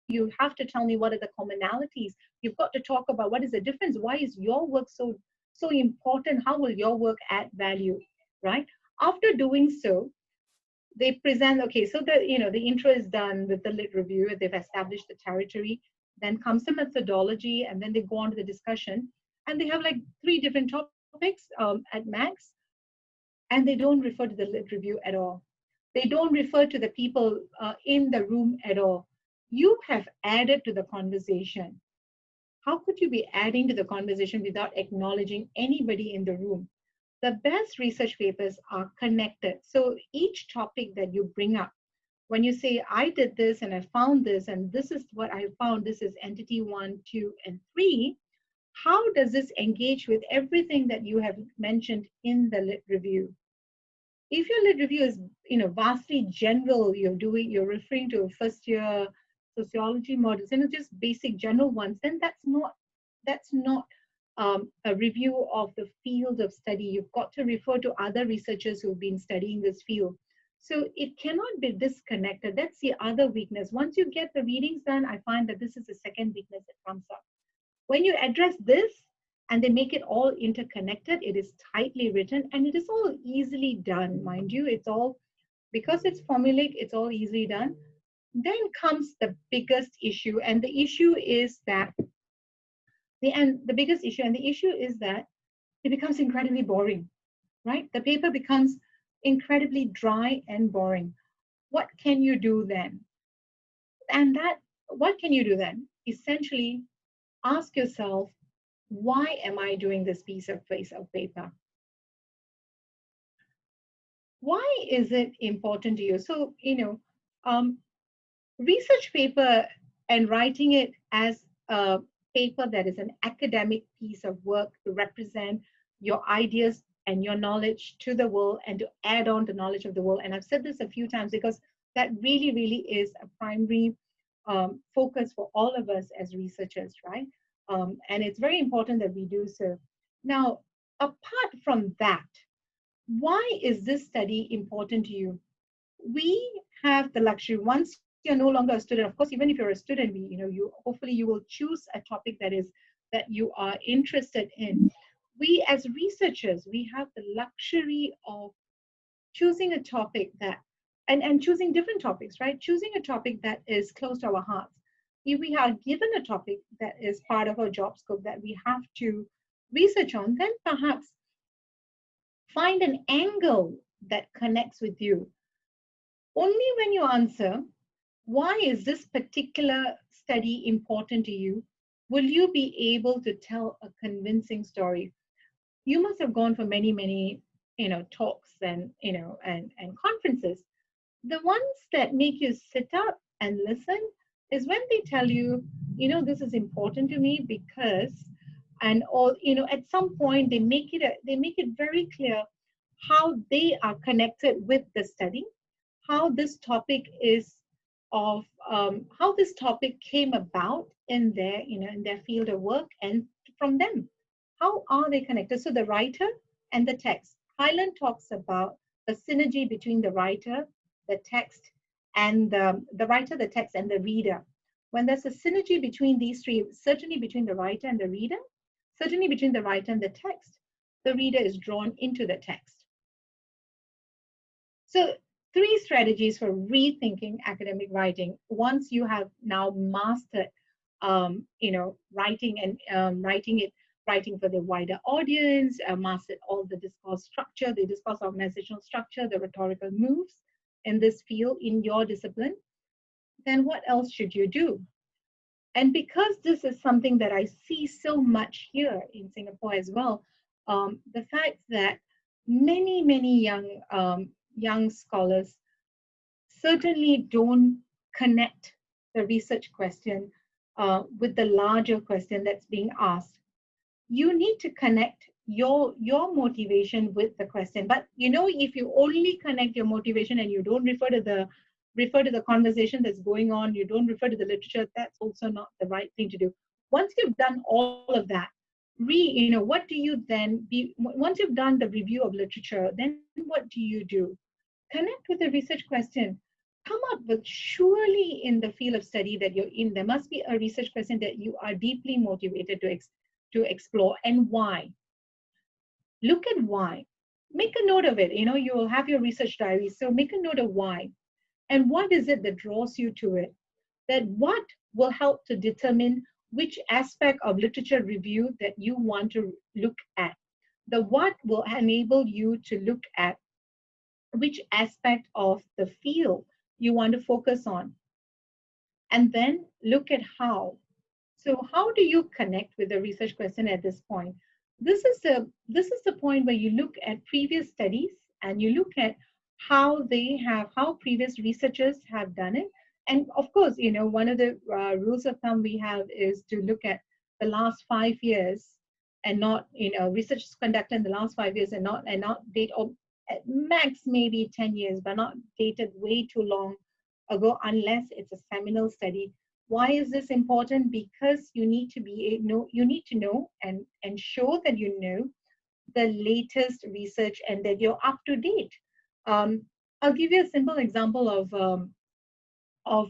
you have to tell me what are the commonalities. You've got to talk about what is the difference. Why is your work so important? How will your work add value, right? After doing so, they present, okay, so the intro is done with the lit review, they've established the territory, then comes the methodology, and then they go on to the discussion, and they have like 3 different topics at max. and they don't refer to the lit review at all. They don't refer to the people in the room at all. You have added to the conversation. How could you be adding to the conversation without acknowledging anybody in the room? The best research papers are connected. So each topic that you bring up, when you say, I did this and I found this, and this is what I found, this is entity 1, 2, and 3, how does this engage with everything that you have mentioned in the lit review? If your lit review is vastly general, you're referring to first year sociology models, just basic general ones, then that's not a review of the field of study. You've got to refer to other researchers who've been studying this field. So it cannot be disconnected. That's the other weakness. Once you get the readings done, I find that this is the second weakness that comes up. When you address this and they make it all interconnected, it is tightly written and it is all easily done, mind you. It's all, because it's formulaic, it's all easily done. Then comes the biggest issue, and the issue is that the biggest issue, and the issue is that it becomes incredibly boring, right? The paper becomes incredibly dry and boring. What can you do then? What can you do then? Essentially, ask yourself, why am I doing this piece of paper? Why is it important to you? So, research paper and writing it as a paper that is an academic piece of work to represent your ideas and your knowledge to the world and to add on the knowledge of the world. And I've said this a few times because that really, really is a primary focus for all of us as researchers, right? And it's very important that we do so. Now, apart from that, why is this study important to you? We have the luxury, once you're no longer a student, of course, even if you're a student, hopefully you will choose a topic that you are interested in. We as researchers, we have the luxury of choosing a topic that, and choosing different topics, right? Choosing a topic that is close to our hearts. If we are given a topic that is part of our job scope that we have to research on, then perhaps find an angle that connects with you. Only when you answer, why is this particular study important to you, will you be able to tell a convincing story. You must have gone for many, many, talks and conferences. The ones that make you sit up and listen is when they tell you, this is important to me because, at some point they make it very clear how they are connected with the study, how this topic is of how this topic came about in their field of work, and from them, how are they connected? So the writer and the text. Highland talks about the synergy between the writer, the text, and the writer, the text, and the reader. When there's a synergy between these three, certainly between the writer and the reader, certainly between the writer and the text, the reader is drawn into the text. So 3 strategies for rethinking academic writing. Once you have now mastered, writing and writing for the wider audience, mastered all the discourse structure, the discourse organizational structure, the rhetorical moves in this field in your discipline, then what else should you do? And because this is something that I see so much here in Singapore as well, the fact that many young scholars certainly don't connect the research question with the larger question that's being asked. You need to connect your motivation with the question. But if you only connect your motivation and you don't refer to the conversation that's going on, you don't refer to the literature, that's also not the right thing to do. Once you've done all of that, what do you then once you've done the review of literature, then what do you do? Connect with the research question. Come up with, surely in the field of study that you're in, there must be a research question that you are deeply motivated to explore, and why. Look at why. Make a note of it. You will have your research diary, so make a note of why. And what is it that draws you to it? That what will help to determine which aspect of literature review that you want to look at. The what will enable you to look at which aspect of the field you want to focus on, and then look at how. So how do you connect with the research question at this point? This is the point where you look at previous studies and you look at how previous researchers have done it. And of course, one of the rules of thumb we have is to look at the last 5 years and not, research conducted in the last 5 years and not date of at max maybe 10 years, but not dated way too long ago unless it's a seminal study. Why is this important? Because you need to know and show that you know the latest research and that you're up to date. I'll give you a simple example of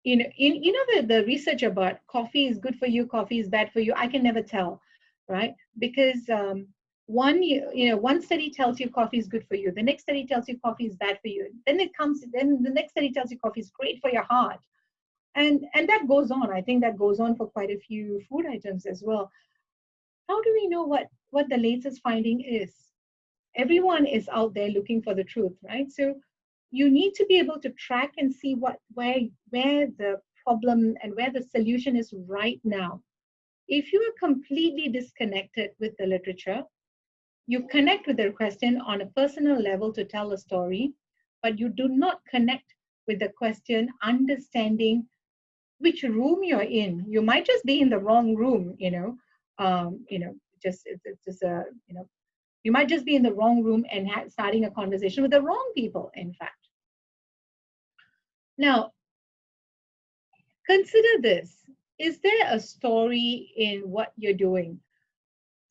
the research about coffee is good for you, coffee is bad for you. I can never tell, right? Because one study tells you coffee is good for you, the next study tells you coffee is bad for you, then the next study tells you coffee is great for your heart, and that goes on. I think that goes on for quite a few food items as well. How do we know what the latest finding is? Everyone is out there looking for the truth, right? So you need to be able to track and see where the problem and where the solution is right now. If you are completely disconnected with the literature, you connect with the question on a personal level to tell a story, but you do not connect with the question understanding which room you're in. You might just be in the wrong room, you might just be in the wrong room and starting a conversation with the wrong people, in fact. Now, consider this. Is there a story in what you're doing?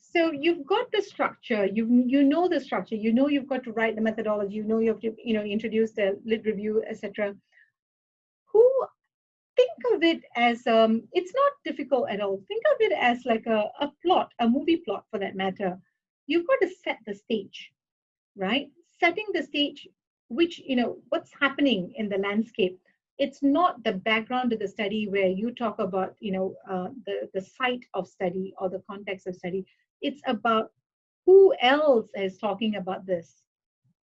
So you've got the structure, you know the structure, you've got to write the methodology, you have to introduce the lit review, etc. Think of it as, it's not difficult at all. Think of it as like a plot, a movie plot for that matter. You've got to set the stage, right? Setting the stage, which, what's happening in the landscape. It's not the background of the study where you talk about, the site of study or the context of study. It's about who else is talking about this,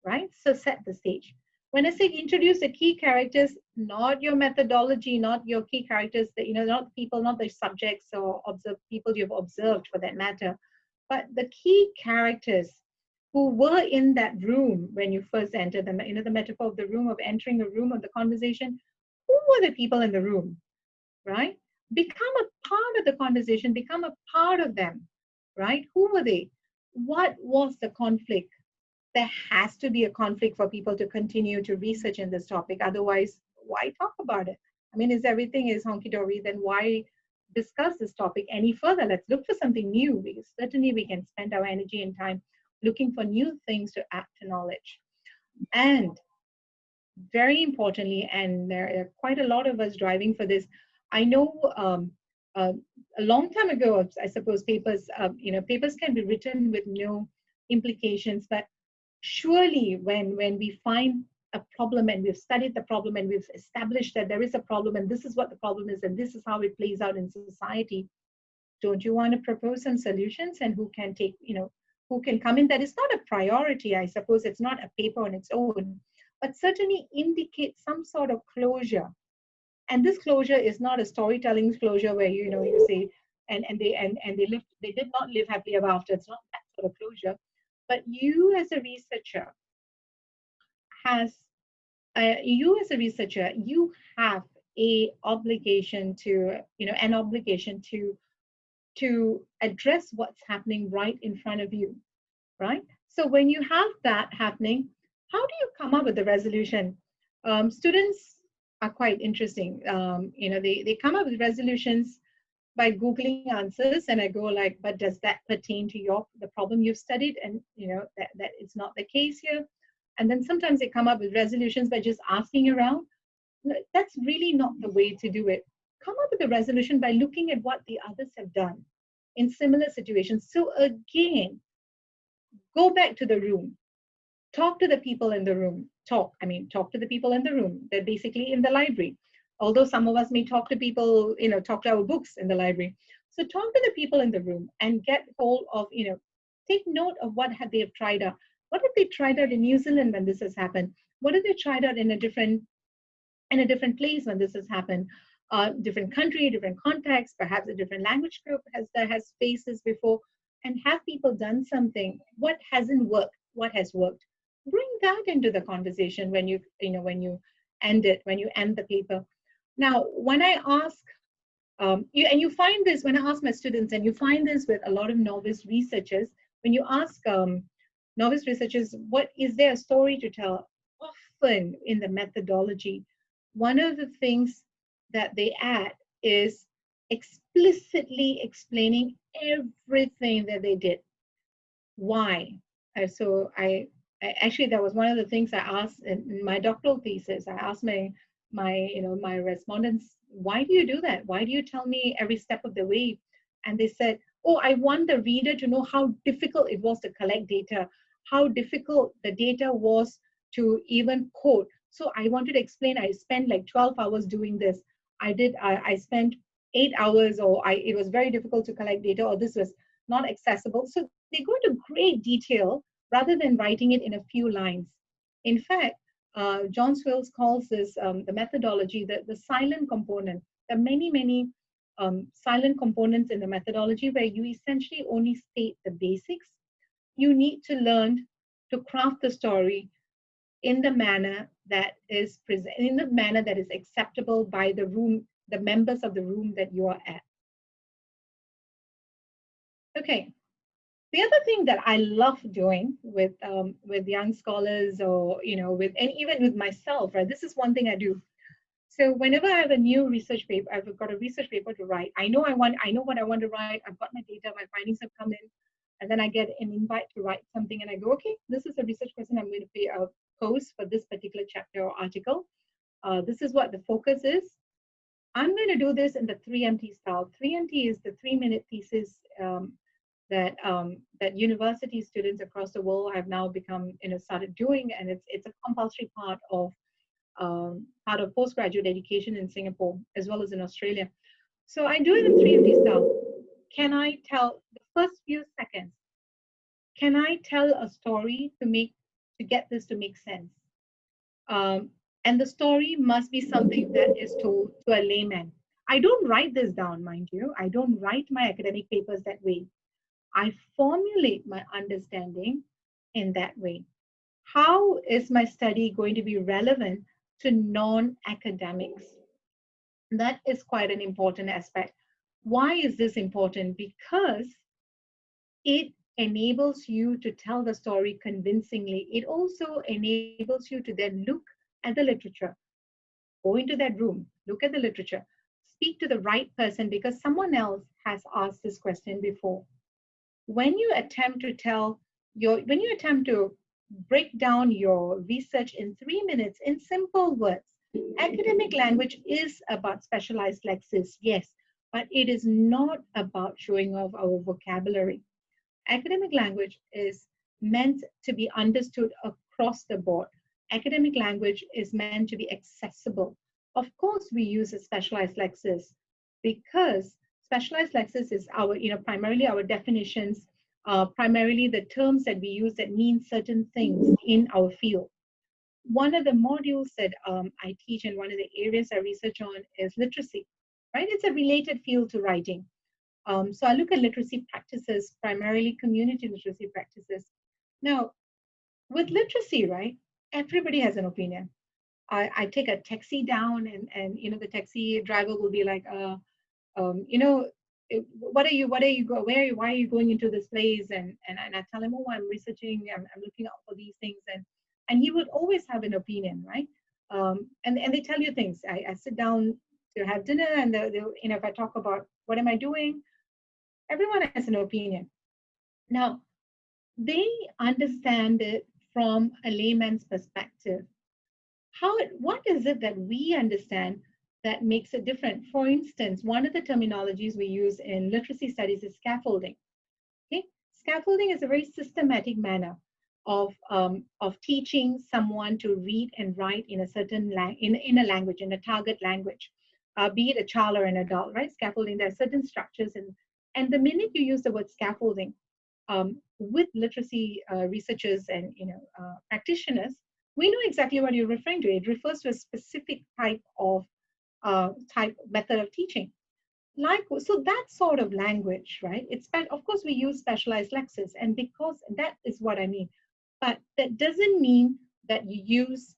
right? So set the stage. When I say introduce the key characters, not your methodology, not your key characters, not people, not the subjects or people you've observed for that matter, but the key characters who were in that room when you first entered them, the metaphor of the room, of entering a room of the conversation. Who were the people in the room, right? Become a part of the conversation, become a part of them, right? Who were they? What was the conflict? There has to be a conflict for people to continue to research in this topic. Otherwise, why talk about it? I mean, if everything is honky-dory, then why discuss this topic any further? Let's look for something new, because certainly we can spend our energy and time looking for new things to add to knowledge. And very importantly, and there are quite a lot of us driving for this, I know a long time ago, I suppose papers can be written with no implications, but surely when we find a problem and we've studied the problem and we've established that there is a problem and this is what the problem is and this is how it plays out in society, don't you want to propose some solutions and who can take, who can come in? That is not a priority, I suppose. It's not a paper on its own, but certainly indicate some sort of closure. And this closure is not a storytelling closure where you say and they did not live happily ever after. It's not that sort of closure. But you as a researcher you have an obligation to address what's happening right in front of you, right? So when you have that happening, how do you come up with the resolution? Students are quite interesting. They come up with resolutions by Googling answers, and I go like, but does that pertain to the problem you've studied? And that it's not the case here. And then sometimes they come up with resolutions by just asking around. That's really not the way to do it. Come up with a resolution by looking at what the others have done in similar situations. So again, go back to the room. Talk to the people in the room. Talk to the people in the room. They're basically in the library. Although some of us may talk to people, talk to our books in the library. So talk to the people in the room and get hold of, take note of what they have tried out. What if they tried out in New Zealand when this has happened? What if they tried out in a different place when this has happened? Different country, different context, perhaps a different language group has faced this before, and have people done something? What hasn't worked? What has worked? Bring that into the conversation when you end the paper. Now, when I ask, you find this when I ask my students, and you find this with a lot of novice researchers, when you ask novice researchers, what is their story to tell? Often in the methodology, one of the things that they add is explicitly explaining everything that they did. Why? So I actually, that was one of the things I asked in my doctoral thesis. I asked my respondents, why do you do that? Why do you tell me every step of the way? And they said, oh, I want the reader to know how difficult it was to collect data, how difficult the data was to even code. So I wanted to explain, I spent like 12 hours doing this. I spent 8 hours, or it was very difficult to collect data, or this was not accessible. So they go into great detail rather than writing it in a few lines. In fact, John Swills calls this the methodology, the silent component. There are many silent components in the methodology where you essentially only state the basics. You need to learn to craft the story in the manner that is acceptable by the members of the room that you are at. Okay. The other thing that I love doing with young scholars, or and even with myself, right? This is one thing I do. So whenever I have a new research paper, I've got a research paper to write. I know what I want to write. I've got my data, my findings have come in, and then I get an invite to write something, and I go, okay, this is a research question I'm going to post for this particular chapter or article. This is what the focus is. I'm going to do this in the 3MT style. 3MT is the 3-minute thesis that university students across the world have now started doing, and it's a compulsory part of postgraduate education in Singapore as well as in Australia. So I do it in 3MT style. Can I tell the first few seconds? Can I tell a story to get this to make sense? And the story must be something that is told to a layman. I don't write this down, mind you. I don't write my academic papers that way. I formulate my understanding in that way. How is my study going to be relevant to non-academics? That is quite an important aspect. Why is this important? Because it enables you to tell the story convincingly. It also enables you to then look at the literature. Go into that room, look at the literature, speak to the right person because someone else has asked this question before. When you attempt to break down your research in 3 minutes in simple words, academic language is about specialized lexis, yes, but it is not about showing off our vocabulary. Academic language is meant to be understood across the board. Academic language is meant to be accessible. Of course, we use a specialized lexis because specialized lexis is primarily our definitions, primarily the terms that we use that mean certain things in our field. One of the modules that I teach and one of the areas I research on is literacy, right? It's a related field to writing. So I look at literacy practices, primarily community literacy practices. Now, with literacy, right, everybody has an opinion. I take a taxi down and the taxi driver will be like, why are you going into this place? And I tell him, oh, I'm researching, I'm looking out for these things. And he would always have an opinion, right? And they tell you things. I sit down to have dinner and if I talk about what am I doing, everyone has an opinion. Now, they understand it from a layman's perspective. What is it that we understand that makes it different? For instance, one of the terminologies we use in literacy studies is scaffolding. Okay, scaffolding is a very systematic manner of teaching someone to read and write in a certain in a language, in a target language, be it a child or an adult, right? Scaffolding, there are certain structures, and the minute you use the word scaffolding, with literacy researchers and practitioners, we know exactly what you're referring to. It refers to a specific type of method of teaching. So that sort of language, right? Of course, we use specialized lexis, and because that is what I mean. But that doesn't mean that you use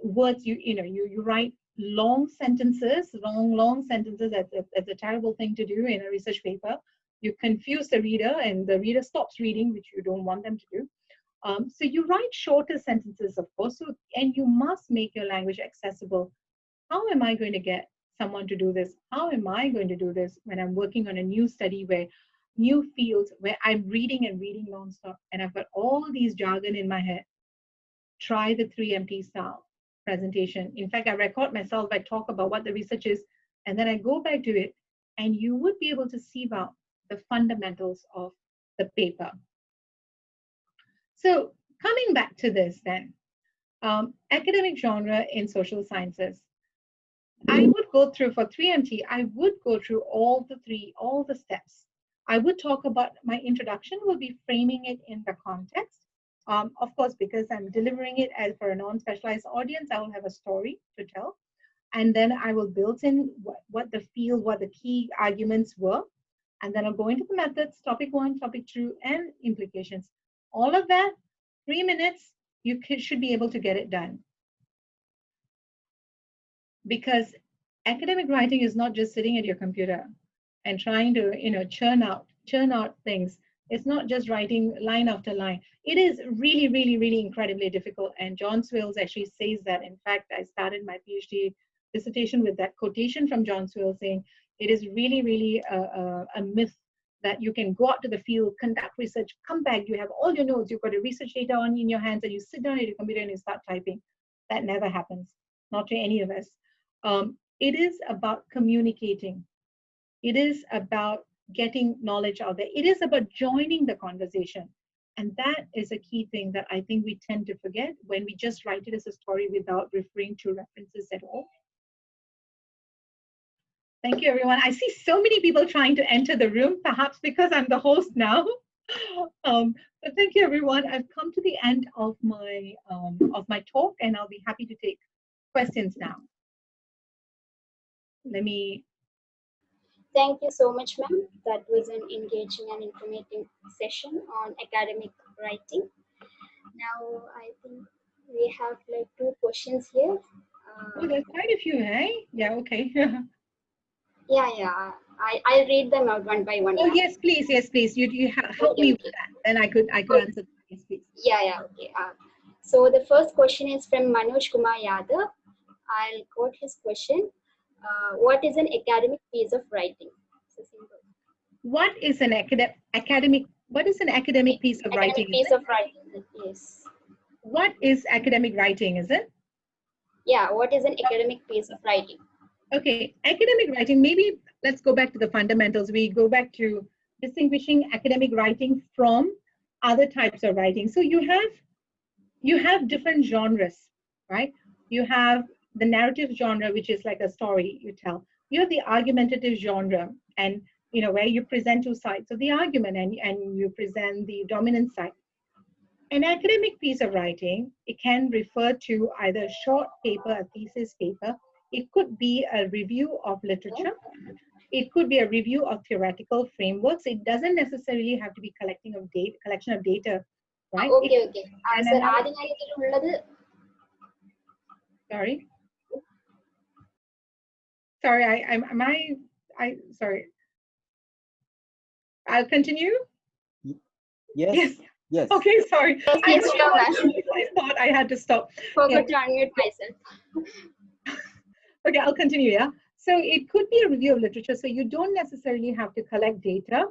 words. You write long sentences, long sentences. That's a terrible thing to do in a research paper. You confuse the reader, and the reader stops reading, which you don't want them to do. So you write shorter sentences, of course. And you must make your language accessible. How am I going to get someone to do this? How am I going to do this when I'm working on a new study, new fields, where I'm reading and reading nonstop, and I've got all these jargon in my head? Try the 3MT style presentation. In fact, I record myself. I talk about what the research is, and then I go back to it, and you would be able to sieve out the fundamentals of the paper. So coming back to this then, academic genre in social sciences. I would go through, for 3MT, I would go through all the steps. I would talk about, my introduction will be framing it in the context. Of course, because I'm delivering it as for a non-specialized audience, I will have a story to tell. And then I will build in what the field, what the key arguments were. And then I'll go into the methods, topic 1, topic 2, and implications. All of that, 3 minutes, you should be able to get it done. Because academic writing is not just sitting at your computer and trying to churn out things. It's not just writing line after line. It is really, really, really incredibly difficult. And John Swills actually says that. In fact, I started my PhD dissertation with that quotation from John Swills saying, it is really, really a myth that you can go out to the field, conduct research, come back, you have all your notes, you've got your research data in your hands, and you sit down at your computer and you start typing. That never happens, not to any of us. It is about communicating. It is about getting knowledge out there. It is about joining the conversation. And that is a key thing that I think we tend to forget when we just write it as a story without referring to references at all. Thank you, everyone. I see so many people trying to enter the room, perhaps because I'm the host now. But thank you, everyone. I've come to the end of my talk, and I'll be happy to take questions now. Thank you so much, ma'am. That was an engaging and informative session on academic writing. Now, I think we have like 2 questions here. Oh, there's quite a few, hey? Yeah, okay. Yeah. I'll read them out one by one. Oh, yes, please. You help me with that. Then I could answer. Yes, please. Yeah, okay. So the first question is from Manoj Kumar Yadav. I'll quote his question. What is an academic piece of writing? So what is an academic piece of writing? Yes. What is academic writing, is it? Yeah, what is an academic piece of writing? Okay, academic writing, maybe let's go back to the fundamentals. We go back to distinguishing academic writing from other types of writing. So you have different genres, right? You have the narrative genre, which is like a story you tell. You have the argumentative genre, and where you present 2 sides of the argument, and you present the dominant side. An academic piece of writing, it can refer to either a short paper, a thesis paper. It could be a review of literature. It could be a review of theoretical frameworks. It doesn't necessarily have to be collection of data, right? Okay. Sorry. Sorry, sorry. I'll continue. Yes. Okay, sorry. Yes, I thought I had to stop. Forgot to unmute myself. Okay, I'll continue, yeah. So it could be a review of literature. So you don't necessarily have to collect data.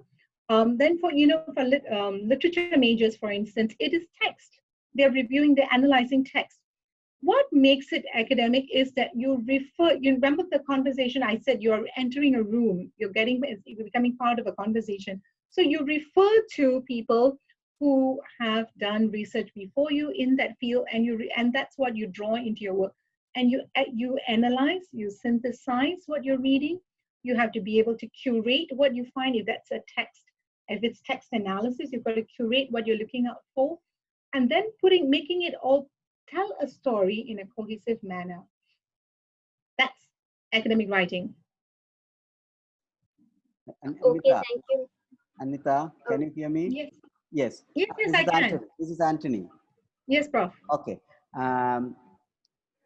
Then for literature majors, for instance, it is text. They're reviewing, they're analyzing text. What makes it academic is that you remember the conversation I said, you're entering a room, you're becoming part of a conversation. So you refer to people who have done research before you in that field, and that's what you draw into your work. And you analyze, you synthesize what you're reading. You have to be able to curate what you find, if that's a text, If it's text analysis, you've got to curate what you're looking out for, and then making it all tell a story in a cohesive manner. That's academic writing. Okay, thank you. Anita, can you hear me? Yes. Yes. Yes, I can. Anthony. This is Anthony. Yes, Prof. Okay.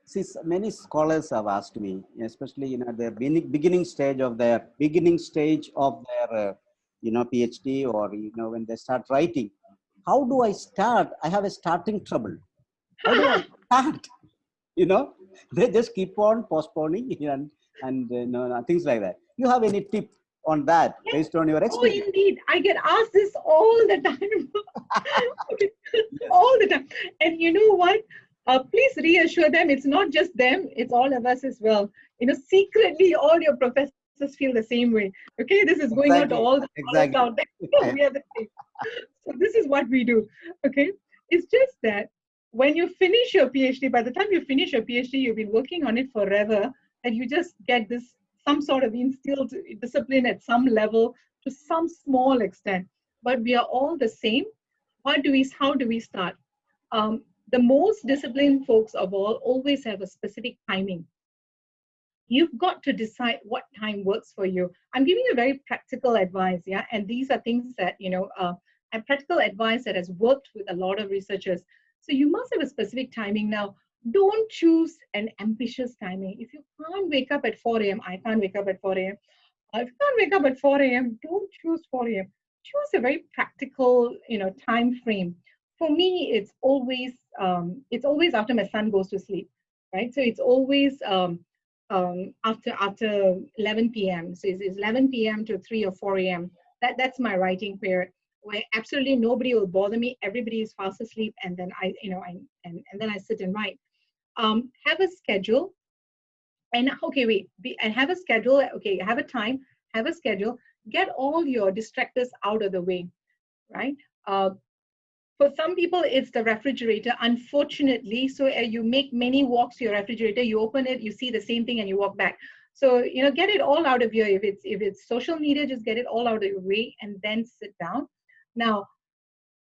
Since many scholars have asked me, especially their beginning stage of their PhD, or when they start writing, how do I start? I have a starting trouble. How do I start? They just keep on postponing and things like that. You have any tip on that based on your experience? Oh, indeed. I get asked this all the time. All the time. And you know what? Please reassure them. It's not just them. It's all of us as well. Secretly, all your professors feel the same way. Okay, this is going out to all the scholars out there. We are the same. So this is what we do. Okay, it's just that when you finish your PhD, by the time you finish your PhD, you've been working on it forever, and you just get some sort of instilled discipline at some level to some small extent. But we are all the same. How do we start? The most disciplined folks of all always have a specific timing. You've got to decide what time works for you. I'm giving you very practical advice, yeah, and these are things that and practical advice that has worked with a lot of researchers. So you must have a specific timing. Now, don't choose an ambitious timing. If you can't wake up at 4 a.m., I can't wake up at 4 a.m. If you can't wake up at 4 a.m., don't choose 4 a.m. Choose a very practical, time frame. For me, it's always after my son goes to sleep, right? So it's always after 11 p.m. So it's 11 p.m. to 3 or 4 a.m. That's my writing period, where absolutely nobody will bother me. Everybody is fast asleep, and then I then I sit and write. Have a schedule, and have a schedule. Okay, have a time, have a schedule. Get all your distractors out of the way, right? For some people, it's the refrigerator, unfortunately. So you make many walks to your refrigerator, you open it, you see the same thing, and you walk back. So, get it all out of here. If it's social media, just get it all out of your way and then sit down. Now,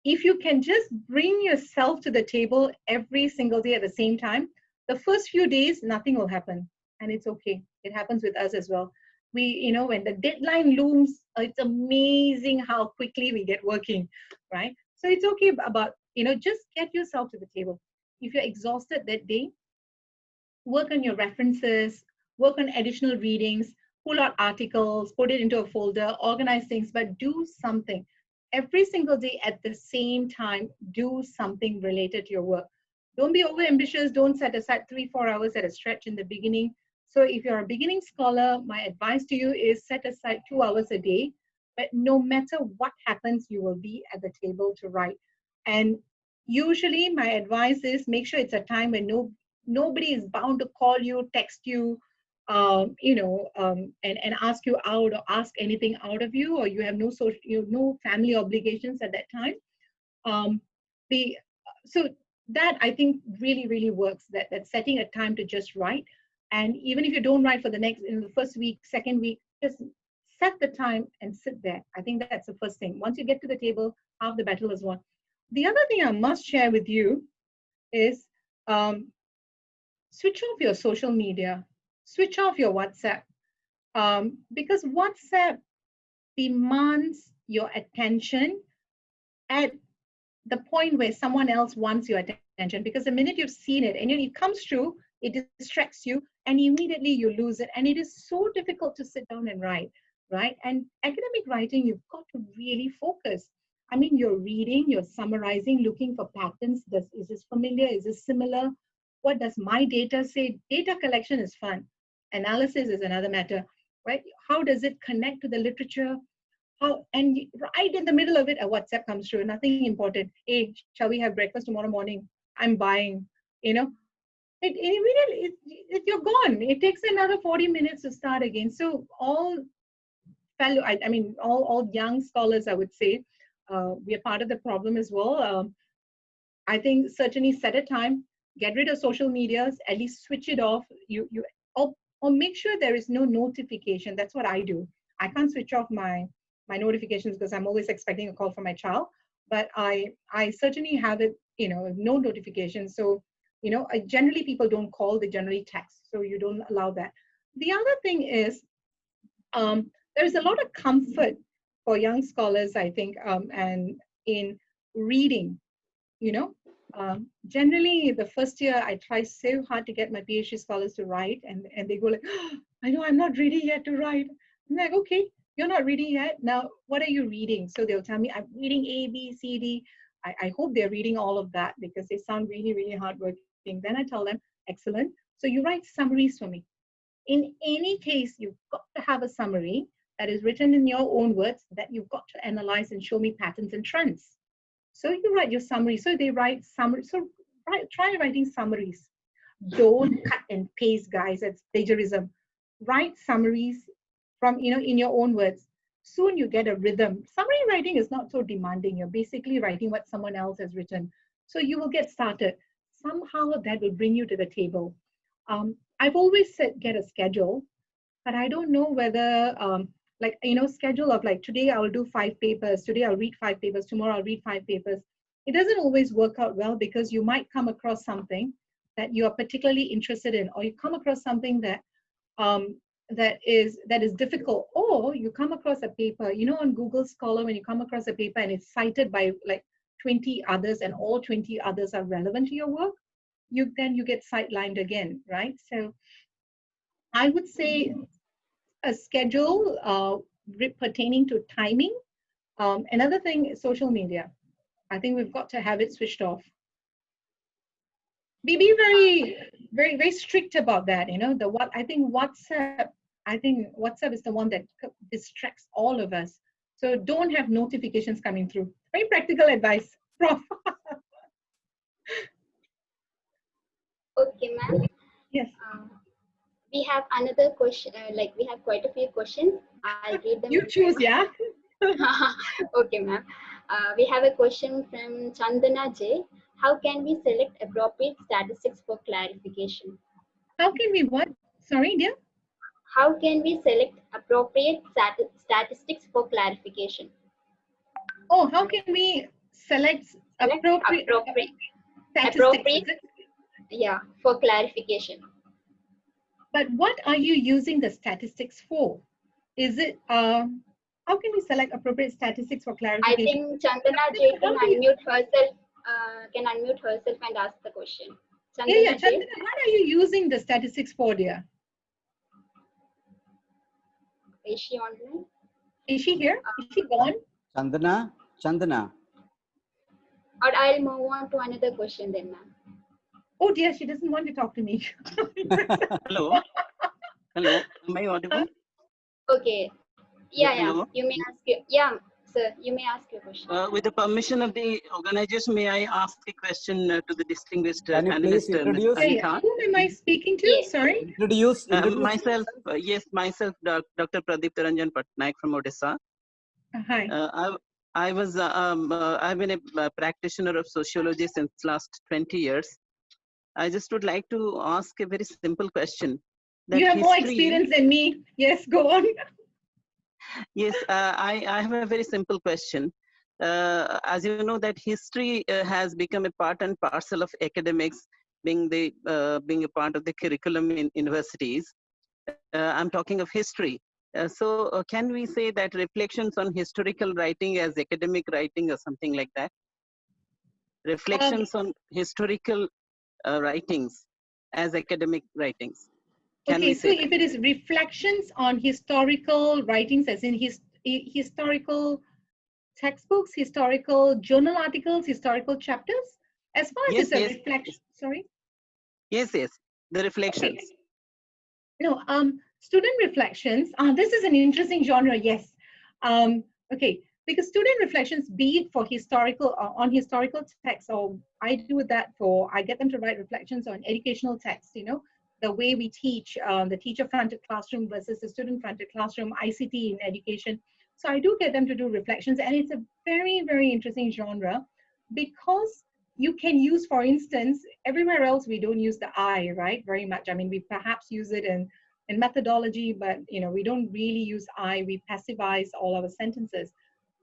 if you can just bring yourself to the table every single day at the same time, the first few days, nothing will happen. And it's okay. It happens with us as well. We, when the deadline looms, it's amazing how quickly we get working, right? So it's okay about, just get yourself to the table. If you're exhausted that day, work on your references, work on additional readings, pull out articles, put it into a folder, organize things, but do something. Every single day at the same time, do something related to your work. Don't be overambitious. Don't set aside 3-4 hours at a stretch in the beginning. So if you're a beginning scholar, my advice to you is set aside 2 hours a day. But no matter what happens, you will be at the table to write. And usually my advice is make sure it's a time when nobody is bound to call you, text you, and ask you out or ask anything out of you, or you have no family obligations at that time. So that I think really, really works, that setting a time to just write. And even if you don't write for the first week, second week, just set the time and sit there. I think that's the first thing. Once you get to the table, half the battle is won. The other thing I must share with you is switch off your social media, switch off your WhatsApp, because WhatsApp demands your attention at the point where someone else wants your attention, because the minute you've seen it and it comes through, it distracts you and immediately you lose it. And it is so difficult to sit down and write, right? And academic writing, you've got to really focus. I mean, you're reading, you're summarizing, looking for patterns. Is this familiar? Is this similar? What does my data say? Data collection is fun. Analysis is another matter, right? How does it connect to the literature? And right in the middle of it, a WhatsApp comes through, nothing important. Hey, shall we have breakfast tomorrow morning? I'm buying, you're gone. It takes another 40 minutes to start again. So all young scholars, I would say, we are part of the problem as well. I think certainly set a time, get rid of social medias, at least switch it off. Or make sure there is no notification. That's what I do. I can't switch off my my notifications because I'm always expecting a call from my child. But I certainly have it, no notifications. So, generally people don't call, they generally text. So you don't allow that. The other thing is, there's a lot of comfort for young scholars, I think, and in reading, generally the first year I try so hard to get my PhD scholars to write, and they go like, oh, I know I'm not ready yet to write. I'm like, okay, you're not reading yet. Now, what are you reading? So they'll tell me, I'm reading A, B, C, D. I hope they're reading all of that because they sound really, really hardworking. Then I tell them, excellent. So you write summaries for me. In any case, you've got to have a summary that is written in your own words that you've got to analyze and show me patterns and trends. So you write your summary. So they write summary. So try writing summaries. Don't cut and paste, guys. That's plagiarism. Write summaries from, in your own words. Soon you get a rhythm. Summary writing is not so demanding. You're basically writing what someone else has written. So you will get started. Somehow that will bring you to the table. I've always said get a schedule, but I don't know whether, schedule of like, today I will do 5 papers, today I'll read 5 papers, tomorrow I'll read 5 papers. It doesn't always work out well because you might come across something that you are particularly interested in, or you come across something that that is difficult, or you come across a paper, on Google Scholar, when you come across a paper and it's cited by like 20 others and all 20 others are relevant to your work, you get sidelined again, right? So I would say a schedule pertaining to timing. Another thing is social media. I think we've got to have it switched off. Be very, very, very strict about that. I think WhatsApp is the one that distracts all of us. So don't have notifications coming through. Very practical advice, Prof. Okay, ma'am. Yes. We have another question. We have quite a few questions. I'll read them. You choose, yeah. Okay, ma'am. We have a question from Chandana J. How can we select appropriate statistics for clarification? How can we what? Sorry, dear? How can we select appropriate statistics for clarification? Oh, how can we select appropriate statistics? Yeah, for clarification. But what are you using the statistics for? Is it, how can we select appropriate statistics for clarification? I think Chandana J can unmute herself and ask the question. Chandana, what are you using the statistics for, dear? Is she online? Is she here? Is she gone? Chandana. Or I'll move on to another question then, ma'am. Oh dear, she doesn't want to talk to me. Hello. Hello. Am I audible? Okay. Yeah. Hello? You may ask your, yeah, sir. You may ask your question. With the permission of the organizers, may I ask a question to the distinguished Can you please analyst, introduce? Ms. Anita? Whom am I speaking to? Yes. Sorry. Introduce. Myself, myself, Dr. Pradeep Taranjan Patnaik from Odisha. Hi. I've been a practitioner of sociology since last 20 years. I just would like to ask a very simple question. You have more experience than me. Yes, go on. Yes, I have a very simple question. As you know, that history has become a part and parcel of academics, being a part of the curriculum in universities. I'm talking of history. So can we say that reflections on historical writing as academic writing or something like that? Reflections on historical writings as academic writings. Okay, so if it is reflections on historical writings, as in historical textbooks, historical journal articles, historical chapters, as far as it's a reflection, sorry? Yes, the reflections. Okay. No, student reflections, this is an interesting genre, yes. Okay, because student reflections, be it for historical, on historical texts, or I do that I get them to write reflections on educational texts, the way we teach, the teacher-fronted classroom versus the student-fronted classroom, ICT in education. So I do get them to do reflections, and it's a very, very interesting genre because you can use, for instance, everywhere else we don't use the I, right, very much. I mean, we perhaps use it in in methodology, but we don't really use I. We passivize all our sentences.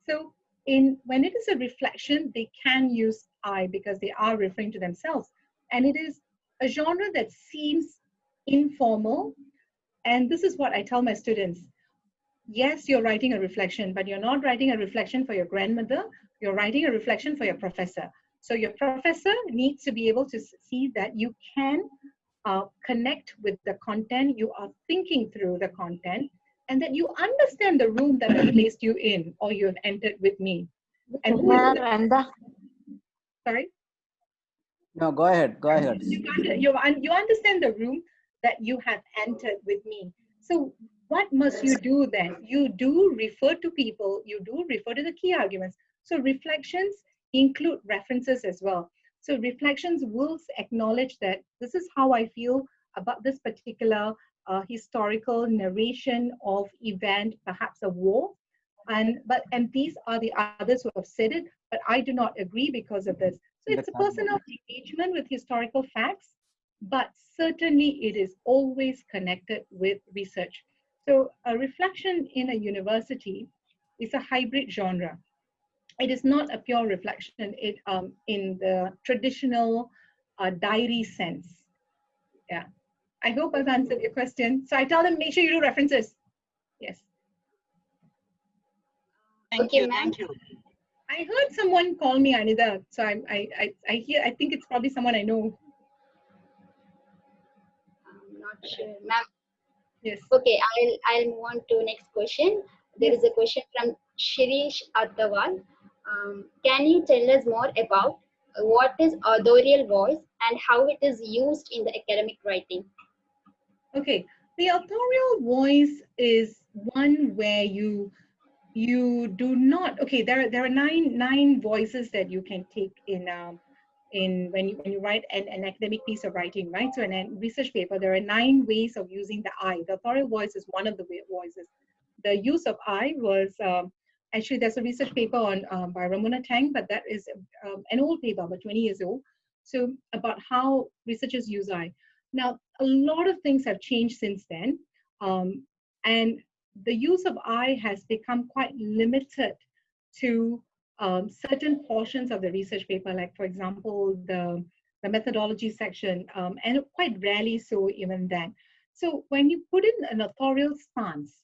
So when it is a reflection, they can use I because they are referring to themselves. And it is a genre that seems informal. And this is what I tell my students. Yes, you're writing a reflection, but you're not writing a reflection for your grandmother. You're writing a reflection for your professor. So your professor needs to be able to see that you can connect with the content, you are thinking through the content, and that you understand the room that I placed you in or you have entered with me. And who is the, sorry? No, go ahead. Go ahead. You understand the room that you have entered with me. So what must you do then? You do refer to people, you do refer to the key arguments. So reflections include references as well. So reflections will acknowledge that this is how I feel about this particular historical narration of event, perhaps a war. And these are the others who have said it, but I do not agree because of this. So it's a personal engagement with historical facts, but certainly it is always connected with research. So a reflection in a university is a hybrid genre. It is not a pure reflection in the traditional diary sense. Yeah, I hope I've answered your question. So I tell them, make sure you do references. Yes. Thank you. Thank you. I heard someone call me Anida, so I think it's probably someone I know. I'm not sure, ma'am. Yes. Okay, I'll move on to next question. There is a question from Shirish Adawal. Can you tell us more about what is authorial voice and how it is used in the academic writing? Okay, the authorial voice is one where you do not. Okay, there are nine voices that you can take in when you write an academic piece of writing, right? So in a research paper, there are 9 ways of using the I. The authorial voice is one of the voices. The use of I was actually, there's a research paper on by Ramona Tang, but that is an old paper, about 20 years old. So about how researchers use I. Now, a lot of things have changed since then. And the use of I has become quite limited to certain portions of the research paper, like, for example, the methodology section, and quite rarely so even then. So when you put in an authorial stance,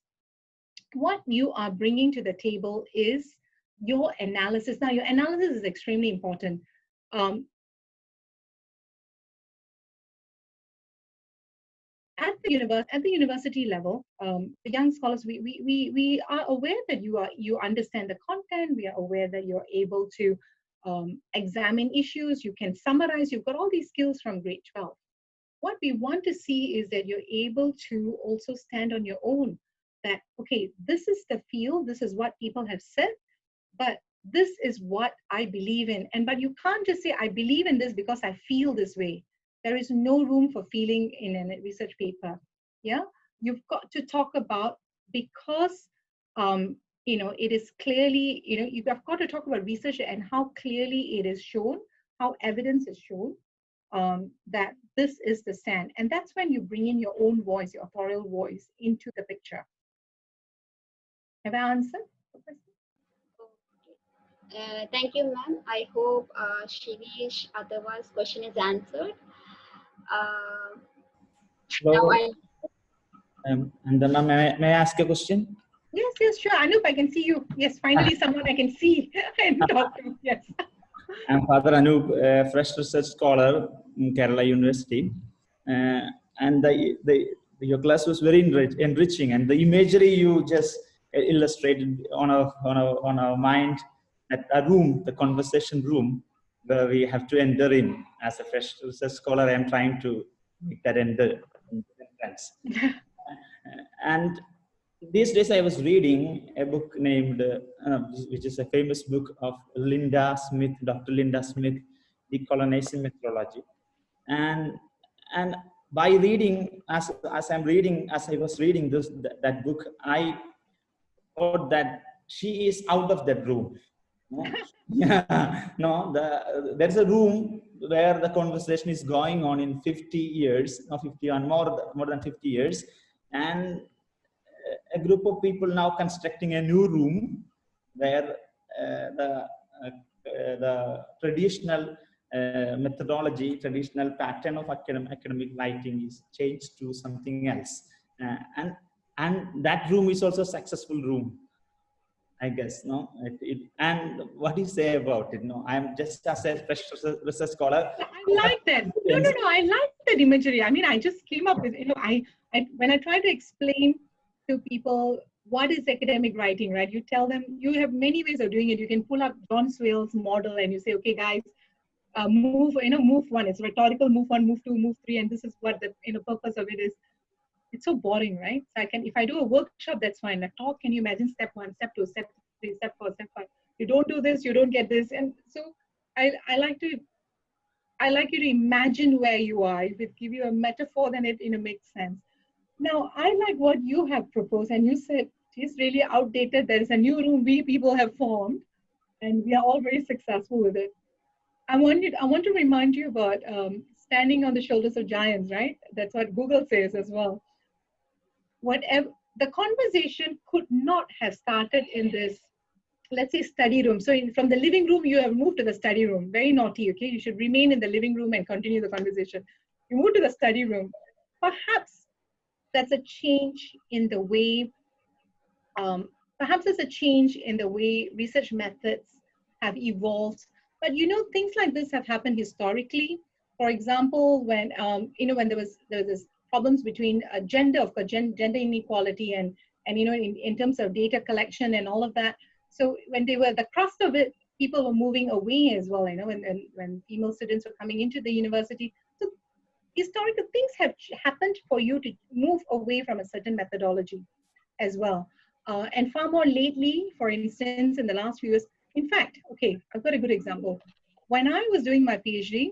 what you are bringing to the table is your analysis. Now, your analysis is extremely important. At the university level, the young scholars, we are aware that you understand the content. We are aware that you're able to examine issues. You can summarize. You've got all these skills from grade 12. What we want to see is that you're able to also stand on your own. That, okay, this is the field. This is what people have said, but this is what I believe in. But you can't just say, I believe in this because I feel this way. There is no room for feeling in a research paper. Yeah, you've got to talk about, because it is clearly, you've got to talk about research and how clearly it is shown, how evidence is shown that this is the stand. And that's when you bring in your own voice, your authorial voice into the picture. Have I answered the question? Thank you, ma'am. I hope Shirish Adawal's question is answered. Hello. And then may I ask a question? Yes, sure. Anup, I can see you. Yes, finally someone I can see and talk to. Yes. I'm Father Anup, a fresh research scholar in Kerala University. And your class was very enriching, and the imagery you just illustrated on our mind, at a room, the conversation room, where we have to enter in. As a fresh research scholar, I am trying to make that entrance. And these days I was reading a book named, which is a famous book of Linda Smith, Dr. Linda Smith, Decolonizing Methodology. And by reading, as I was reading that book, I thought that she is out of that room. There's a room where the conversation is going on in 50 years, or 50 and more than 50 years. And a group of people now constructing a new room where the traditional methodology, traditional pattern of academic writing is changed to something else. And that room is also a successful room, I guess. No, and what do you say about it? No, I'm just as a fresh research scholar. I like that. No. I like that imagery. I mean, I just came up with, I when I try to explain to people what is academic writing, right? You tell them you have many ways of doing it. You can pull up John Swale's model and you say, okay, guys, move one. It's rhetorical, move one, move two, move three, and this is what the purpose of it is. It's so boring, right? So if I do a workshop, that's fine. A talk, can you imagine step 1, step 2, step 3, step 4, step 5? You don't do this, you don't get this. And so I like you to imagine where you are. If it give you a metaphor, then it makes sense. Now, I like what you have proposed, and you said it's really outdated. There is a new room we people have formed, and we are all very successful with it. I want to remind you about standing on the shoulders of giants, right? That's what Google says as well. Whatever the conversation could not have started in this, let's say, study room. So from the living room, you have moved to the study room. Very naughty, okay? You should remain in the living room and continue the conversation. You move to the study room. Perhaps that's a change in the way, research methods have evolved. But things like this have happened historically. For example, when when there was this problems between gender inequality and in terms of data collection and all of that. So when they were the crust of it, people were moving away as well. When female students were coming into the university. So historical things have happened for you to move away from a certain methodology as well. And far more lately, for instance, in the last few years. In fact, okay, I've got a good example. When I was doing my PhD,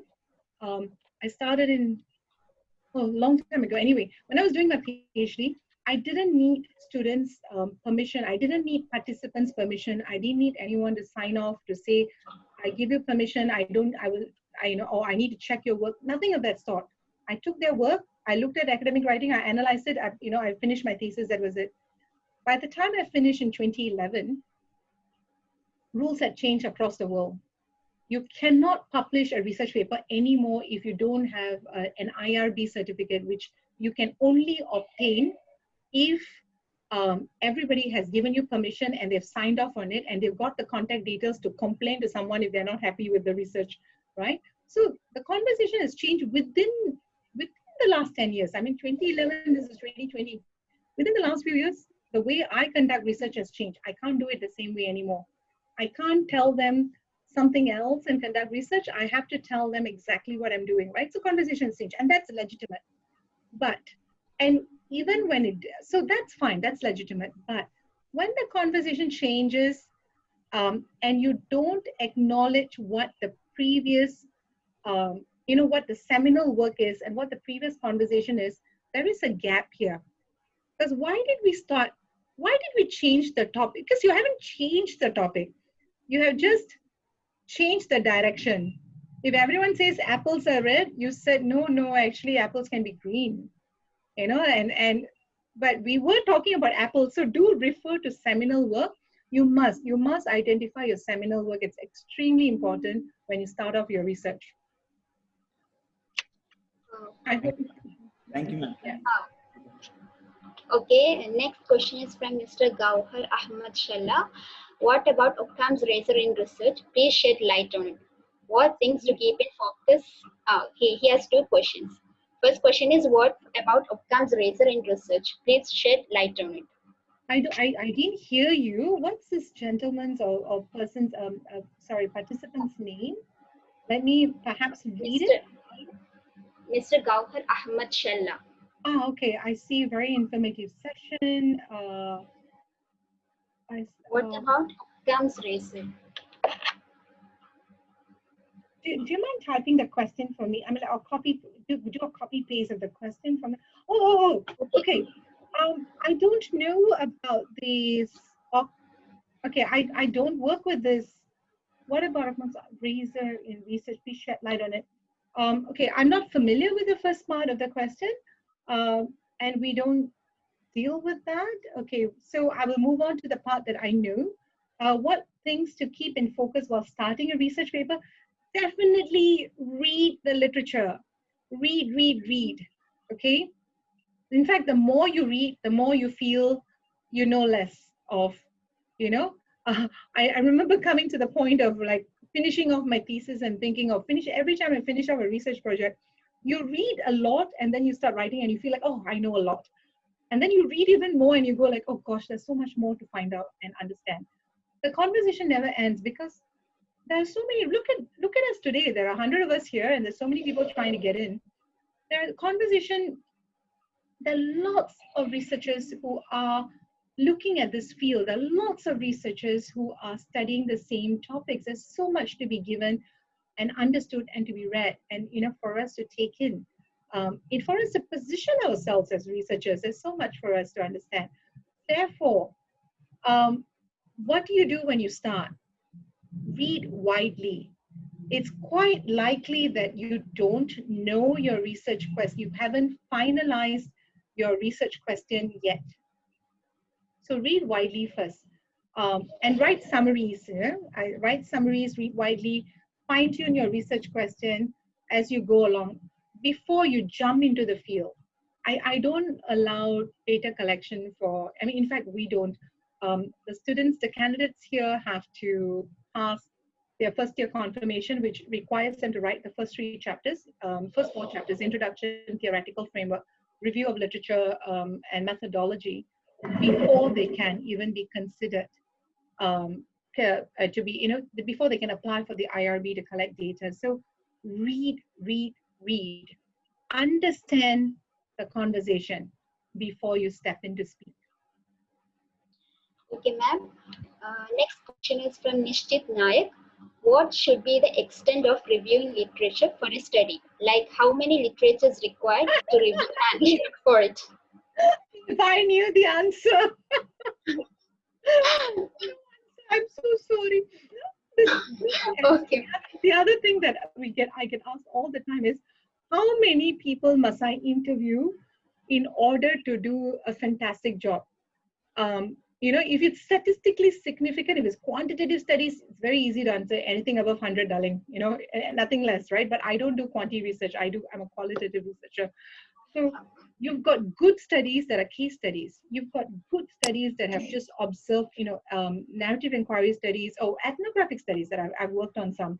I started a long time ago. Anyway, when I was doing my PhD, I didn't need students' permission. I didn't need participants' permission. I didn't need anyone to sign off to say, I give you permission. Or I need to check your work. Nothing of that sort. I took their work. I looked at academic writing. I analyzed it. I finished my thesis. That was it. By the time I finished in 2011, rules had changed across the world. You cannot publish a research paper anymore if you don't have an IRB certificate, which you can only obtain if everybody has given you permission and they've signed off on it and they've got the contact details to complain to someone if they're not happy with the research, right? So the conversation has changed within the last 10 years. I mean, 2011, this is 2020. Within the last few years, the way I conduct research has changed. I can't do it the same way anymore. I can't tell them something else and conduct research. I have to tell them exactly what I'm doing, right? So conversations change, and that's legitimate. And even when so that's fine, that's legitimate. But when the conversation changes and you don't acknowledge what the previous, what the seminal work is and what the previous conversation is, there is a gap here. Because why did we change the topic? Because you haven't changed the topic. You have just changed the direction. If everyone says apples are red, you said, no, actually apples can be green. But we were talking about apples. So do refer to seminal work. You must identify your seminal work. It's extremely important when you start off your research. Thank you, ma'am. Yeah. Okay, next question is from Mr. Gauhar Ahmad Shalla. What about Occam's razor in research? Please shed light on it. What things to keep in focus? He has two questions. First question is, what about Occam's razor in research? Please shed light on it. I didn't hear you. What's this gentleman's or person's, participant's name? Let me perhaps read it. Mr. Gauhar Ahmad Shalla. Okay. I see. Very informative session. What about Occam's razor? Do you mind typing the question for me? I mean, I'll do a copy paste of the question from. Okay. I don't know about these. Okay, I don't work with this. What about Occam's razor in research? Please shed light on it. Okay, I'm not familiar with the first part of the question, and we don't. deal with that. Okay, so I will move on to the part that I know. What things to keep in focus while starting a research paper? Definitely read the literature. Read. Okay. In fact, the more you read, the more you feel you know less of, you know. I remember coming to the point of like finishing off my thesis and thinking of every time I finish off a research project, you read a lot and then you start writing and you feel like, oh, I know a lot. And then you read even more and you go like, oh gosh, there's so much more to find out and understand. The conversation never ends because there are so many, look at us today. There are 100 of us here and there's so many people trying to get in. There are lots of researchers who are looking at this field. There are lots of researchers who are studying the same topics. There's so much to be given and understood and to be read, and for us to take in. And for us to position ourselves as researchers, there's so much for us to understand. Therefore, what do you do when you start? Read widely. It's quite likely that you don't know your research question. You haven't finalized your research question yet. So read widely first. And write summaries. Write summaries, read widely, fine-tune your research question as you go along before you jump into the field. I don't allow data collection in fact, we don't. The students, the candidates here have to pass their first year confirmation, which requires them to write the first 4 chapters, introduction, theoretical framework, review of literature, and methodology, before they can even be considered to be, before they can apply for the IRB to collect data. So read. Understand the conversation before you step in to speak. Okay, ma'am. Next question is from Nishchit Nayak. What should be the extent of reviewing literature for a study? Like how many literature is required to review and look for it? If I knew the answer. I'm so sorry. Okay. The other thing that I get asked all the time is, how many people must I interview in order to do a fantastic job? If it's statistically significant, if it's quantitative studies, it's very easy to answer. Anything above 100, darling, nothing less, right? But I don't do quantity research. I'm a qualitative researcher. So you've got good studies that are case studies. You've got good studies that have just observed, narrative inquiry studies or ethnographic studies that I've worked on some.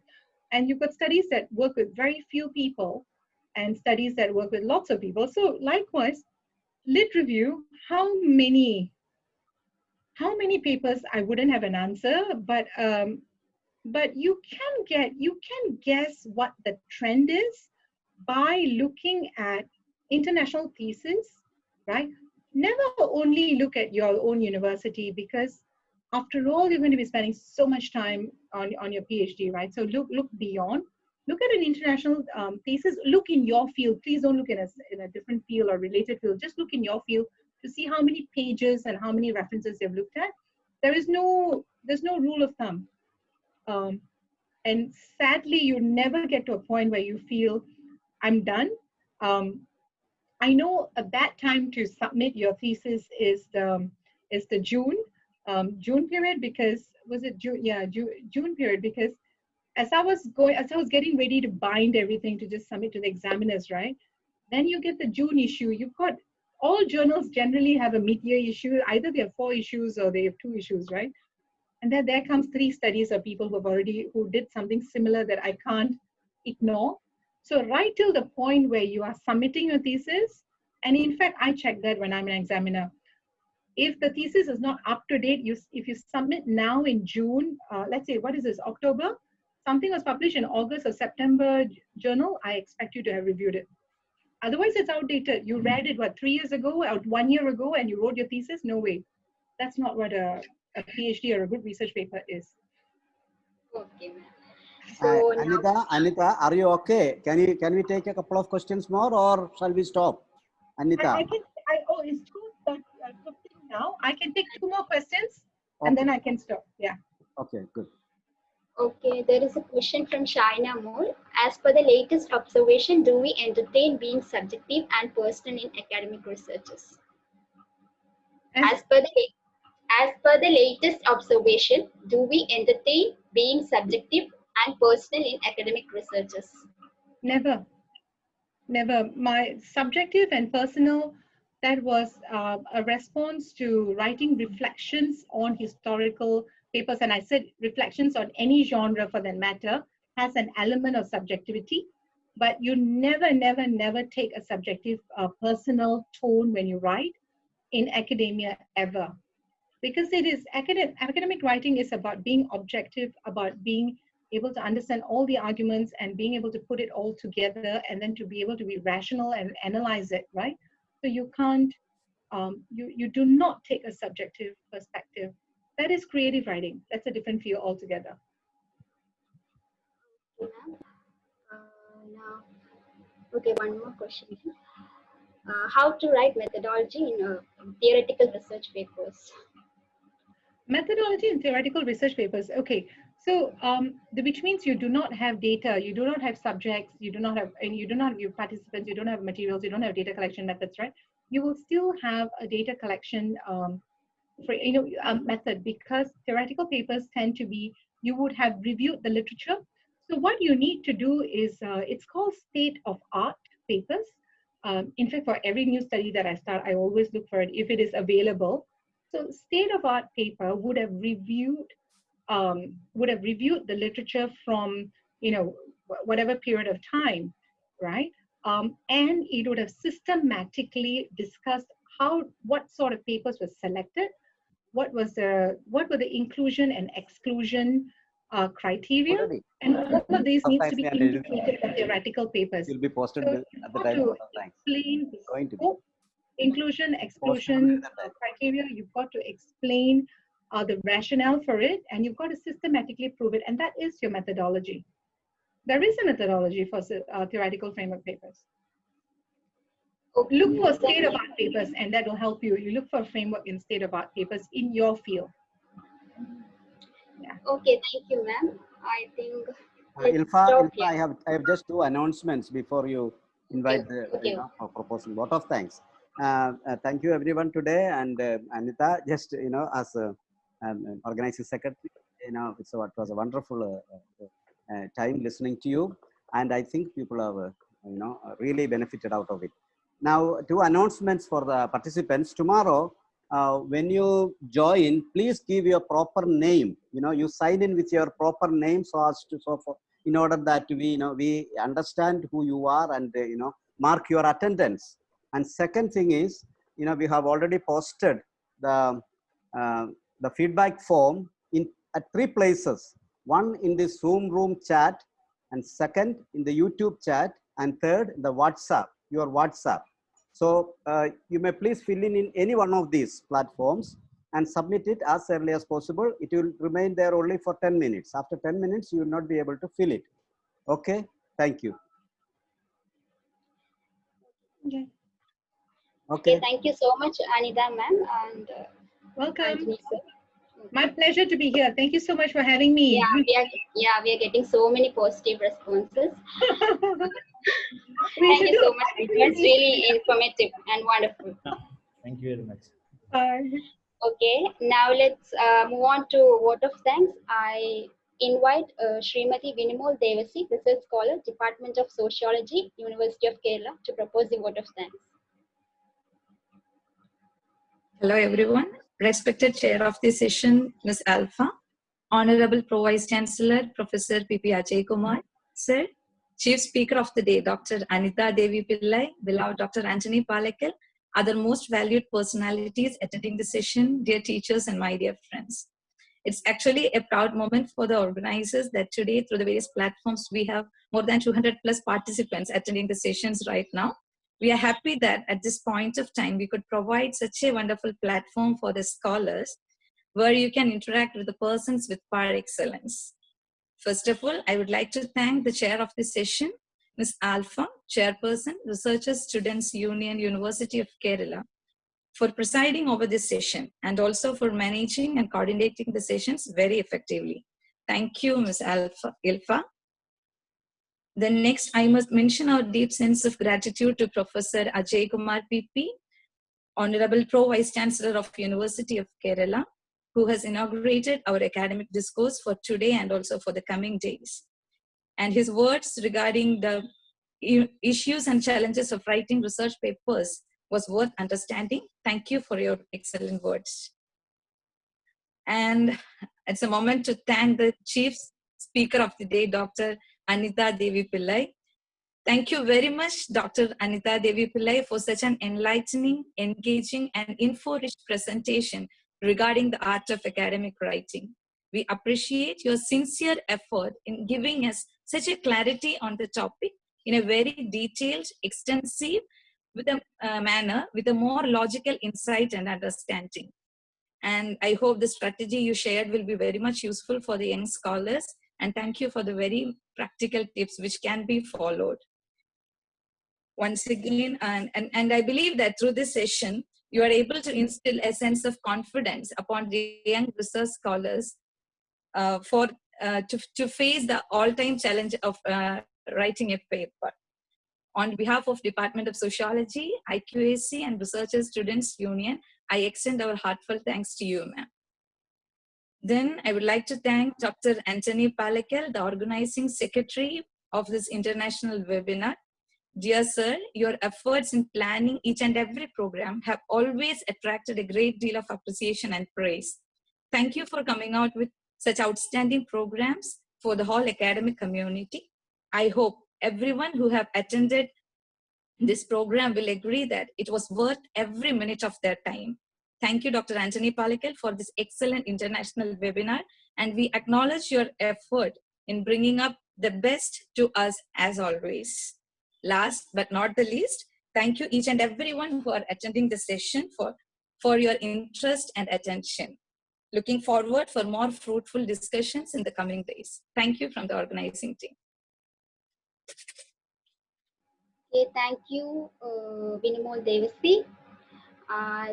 And you've got studies that work with very few people and studies that work with lots of people. So likewise, lit review, how many papers, I wouldn't have an answer, but you can guess what the trend is by looking at international thesis, right? Never only look at your own university, because after all, you're going to be spending so much time on your PhD, right? So look beyond. Look at an international thesis. Look in your field. Please don't look in a different field or related field. Just look in your field to see how many pages and how many references they've looked at. There's no rule of thumb. And sadly, you never get to a point where you feel, I'm done. I know a bad time to submit your thesis is the June period, because was it June? Yeah, June period, because as I was getting ready to bind everything to just submit to the examiners, right? Then you get the June issue. You've got, all journals generally have a mid-year issue. Either they have 4 issues or they have 2 issues, right? And then there comes 3 studies of people who did something similar that I can't ignore. So right till the point where you are submitting your thesis, and in fact, I check that when I'm an examiner. If the thesis is not up to date, if you submit now in June, let's say, what is this, October? Something was published in August or September journal, I expect you to have reviewed it. Otherwise, it's outdated. You read it, 3 years ago or 1 year ago, and you wrote your thesis? No way. That's not what a PhD or a good research paper is. Okay, ma'am. So Anita, are you okay? Can we take a couple of questions more, or shall we stop? Anita. It's 2:15 now. I can take 2 more questions, and then I can stop. Yeah. Okay, good. Okay, there is a question from Shaina Moore. As per the latest observation, do we entertain being subjective and personal in academic researches? As per the latest observation, do we entertain being subjective and personal in academic researches? Never. Never. My subjective and personal, that was a response to writing reflections on historical papers. And I said reflections on any genre for that matter has an element of subjectivity, but you never, never, never take a subjective personal tone when you write in academia ever. Because it is academic writing is about being objective, about being able to understand all the arguments and being able to put it all together and then to be able to be rational and analyze it, right? So you can't, you do not take a subjective perspective. That is creative writing. That's a different field altogether. Now, okay, one more question. How to write methodology in theoretical research papers? Methodology in theoretical research papers. Okay, so which means you do not have data, you do not have subjects, you do not have your participants, you don't have materials, you don't have data collection methods, right? You will still have a data collection method, because theoretical papers tend to be, you would have reviewed the literature. So what you need to do is, it's called state of art papers. In fact, for every new study that I start, I always look for it if it is available. So state of art paper would have reviewed the literature from, whatever period of time, right? And it would have systematically discussed what sort of papers were selected, what were the inclusion and exclusion criteria, and all of these needs to be indicated in theoretical papers. Will be posted So at the time. to explain the scope, inclusion, exclusion criteria, you've got to explain the rationale for it, and you've got to systematically prove it, and that is your methodology. There is a methodology for theoretical framework papers. Look for state-of-art papers, and that will help you. You look for a framework in state-of-art papers in your field. Yeah. Okay, thank you, ma'am. I think Ilfa, I have just two announcements before you invite for proposal. Lot of thanks. Thank you everyone today, and Anita, just as organizing secretary, it was a wonderful time listening to you, and I think people have really benefited out of it. Now, two announcements for the participants. Tomorrow, when you join, please give your proper name. You sign in with your proper name in order that we understand who you are and mark your attendance. And second thing is, we have already posted the feedback form at 3 places. One in the Zoom room chat, and second in the YouTube chat, and third the WhatsApp, your WhatsApp. So you may please fill in any one of these platforms and submit it as early as possible. It will remain there only for 10 minutes. After 10 minutes, you will not be able to fill it. Okay, thank you. Okay, thank you so much, Anita ma'am, and welcome. Anthony, sir. My pleasure to be here. Thank you so much for having me. Yeah, we are getting so many positive responses. Thank you so much. It was really informative and wonderful. Thank you very much. Bye. Okay, now let's move on to vote of thanks. I invite Srimati Vinimol Devasi, Research Scholar, Department of Sociology, University of Kerala, to propose the vote of thanks. Hello everyone. Respected Chair of the session, Ms. Alpha, Honorable Pro Vice Chancellor, Professor P.P. Ajay Kumar, Sir, Chief Speaker of the Day, Dr. Anita Devi Pillai, beloved Dr. Antony Palekal, other most valued personalities attending the session, dear teachers and my dear friends. It's actually a proud moment for the organizers that today, through the various platforms, we have more than 200 plus participants attending the sessions right now. We are happy that at this point of time, we could provide such a wonderful platform for the scholars where you can interact with the persons with par excellence. First of all, I would like to thank the chair of this session, Ms. Alpha, Chairperson, Researchers Students Union, University of Kerala, for presiding over this session and also for managing and coordinating the sessions very effectively. Thank you, Ms. Ilfa. The next, I must mention our deep sense of gratitude to Professor Ajay Kumar PP, Honorable Pro Vice Chancellor of University of Kerala, who has inaugurated our academic discourse for today and also for the coming days. And his words regarding the issues and challenges of writing research papers was worth understanding. Thank you for your excellent words. And it's a moment to thank the Chief Speaker of the Day, Dr. Anita Devi Pillai. Thank you very much, Dr. Anita Devi Pillai, for such an enlightening, engaging, and info-rich presentation regarding the art of academic writing. We appreciate your sincere effort in giving us such a clarity on the topic in a very detailed, extensive manner with a more logical insight and understanding. And I hope the strategy you shared will be very much useful for the young scholars. And thank you for the very practical tips which can be followed. Once again, and I believe that through this session, you are able to instill a sense of confidence upon the young research scholars to face the all-time challenge of writing a paper. On behalf of Department of Sociology, IQAC, and Researcher Students Union, I extend our heartfelt thanks to you, ma'am. Then I would like to thank Dr. Anthony Palekal, the organizing secretary of this international webinar. Dear sir, your efforts in planning each and every program have always attracted a great deal of appreciation and praise. Thank you for coming out with such outstanding programs for the whole academic community. I hope everyone who have attended this program will agree that it was worth every minute of their time. Thank you, Dr. Anthony Palekal, for this excellent international webinar, and we acknowledge your effort in bringing up the best to us as always. Last but not the least, thank you each and everyone who are attending the session for your interest and attention. Looking forward for more fruitful discussions in the coming days. Thank you from the organizing team. Okay, thank you, Vinamol Devasthi.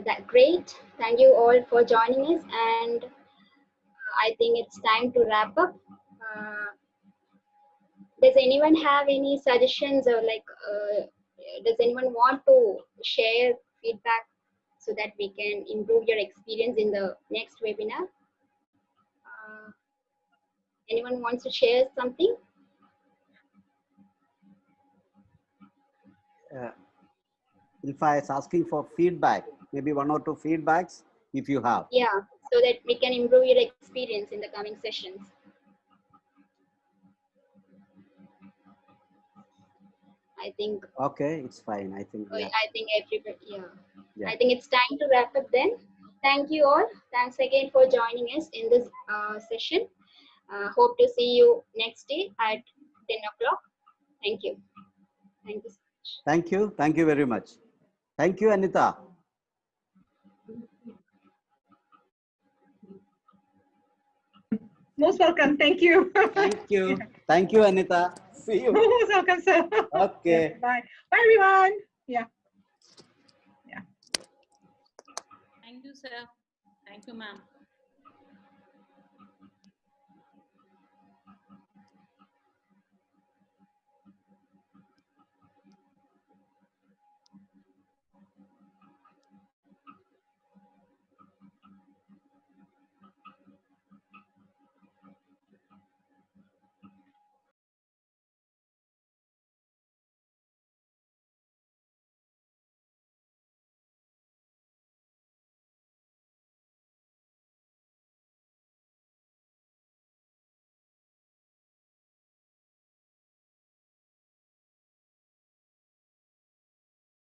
That great. Thank you all for joining us, and I think it's time to wrap up. Does anyone have any suggestions, or does anyone want to share feedback so that we can improve your experience in the next webinar? Anyone wants to share something? Ilfa is asking for feedback, maybe 1 or 2 feedbacks if you have. Yeah, so that we can improve your experience in the coming sessions. I think. Okay, it's fine. I think. Yeah. I think everybody. Yeah. I think it's time to wrap up then. Thank you all. Thanks again for joining us in this session. Hope to see you next day at 10 o'clock. Thank you. Thank you so much. Thank you. Thank you very much. Thank you, Anita. Most welcome. Thank you. Thank you. Thank you, Anita. See you. Most welcome, sir. Okay. Yeah, bye. Bye, everyone. Yeah. Thank you, sir. Thank you, ma'am.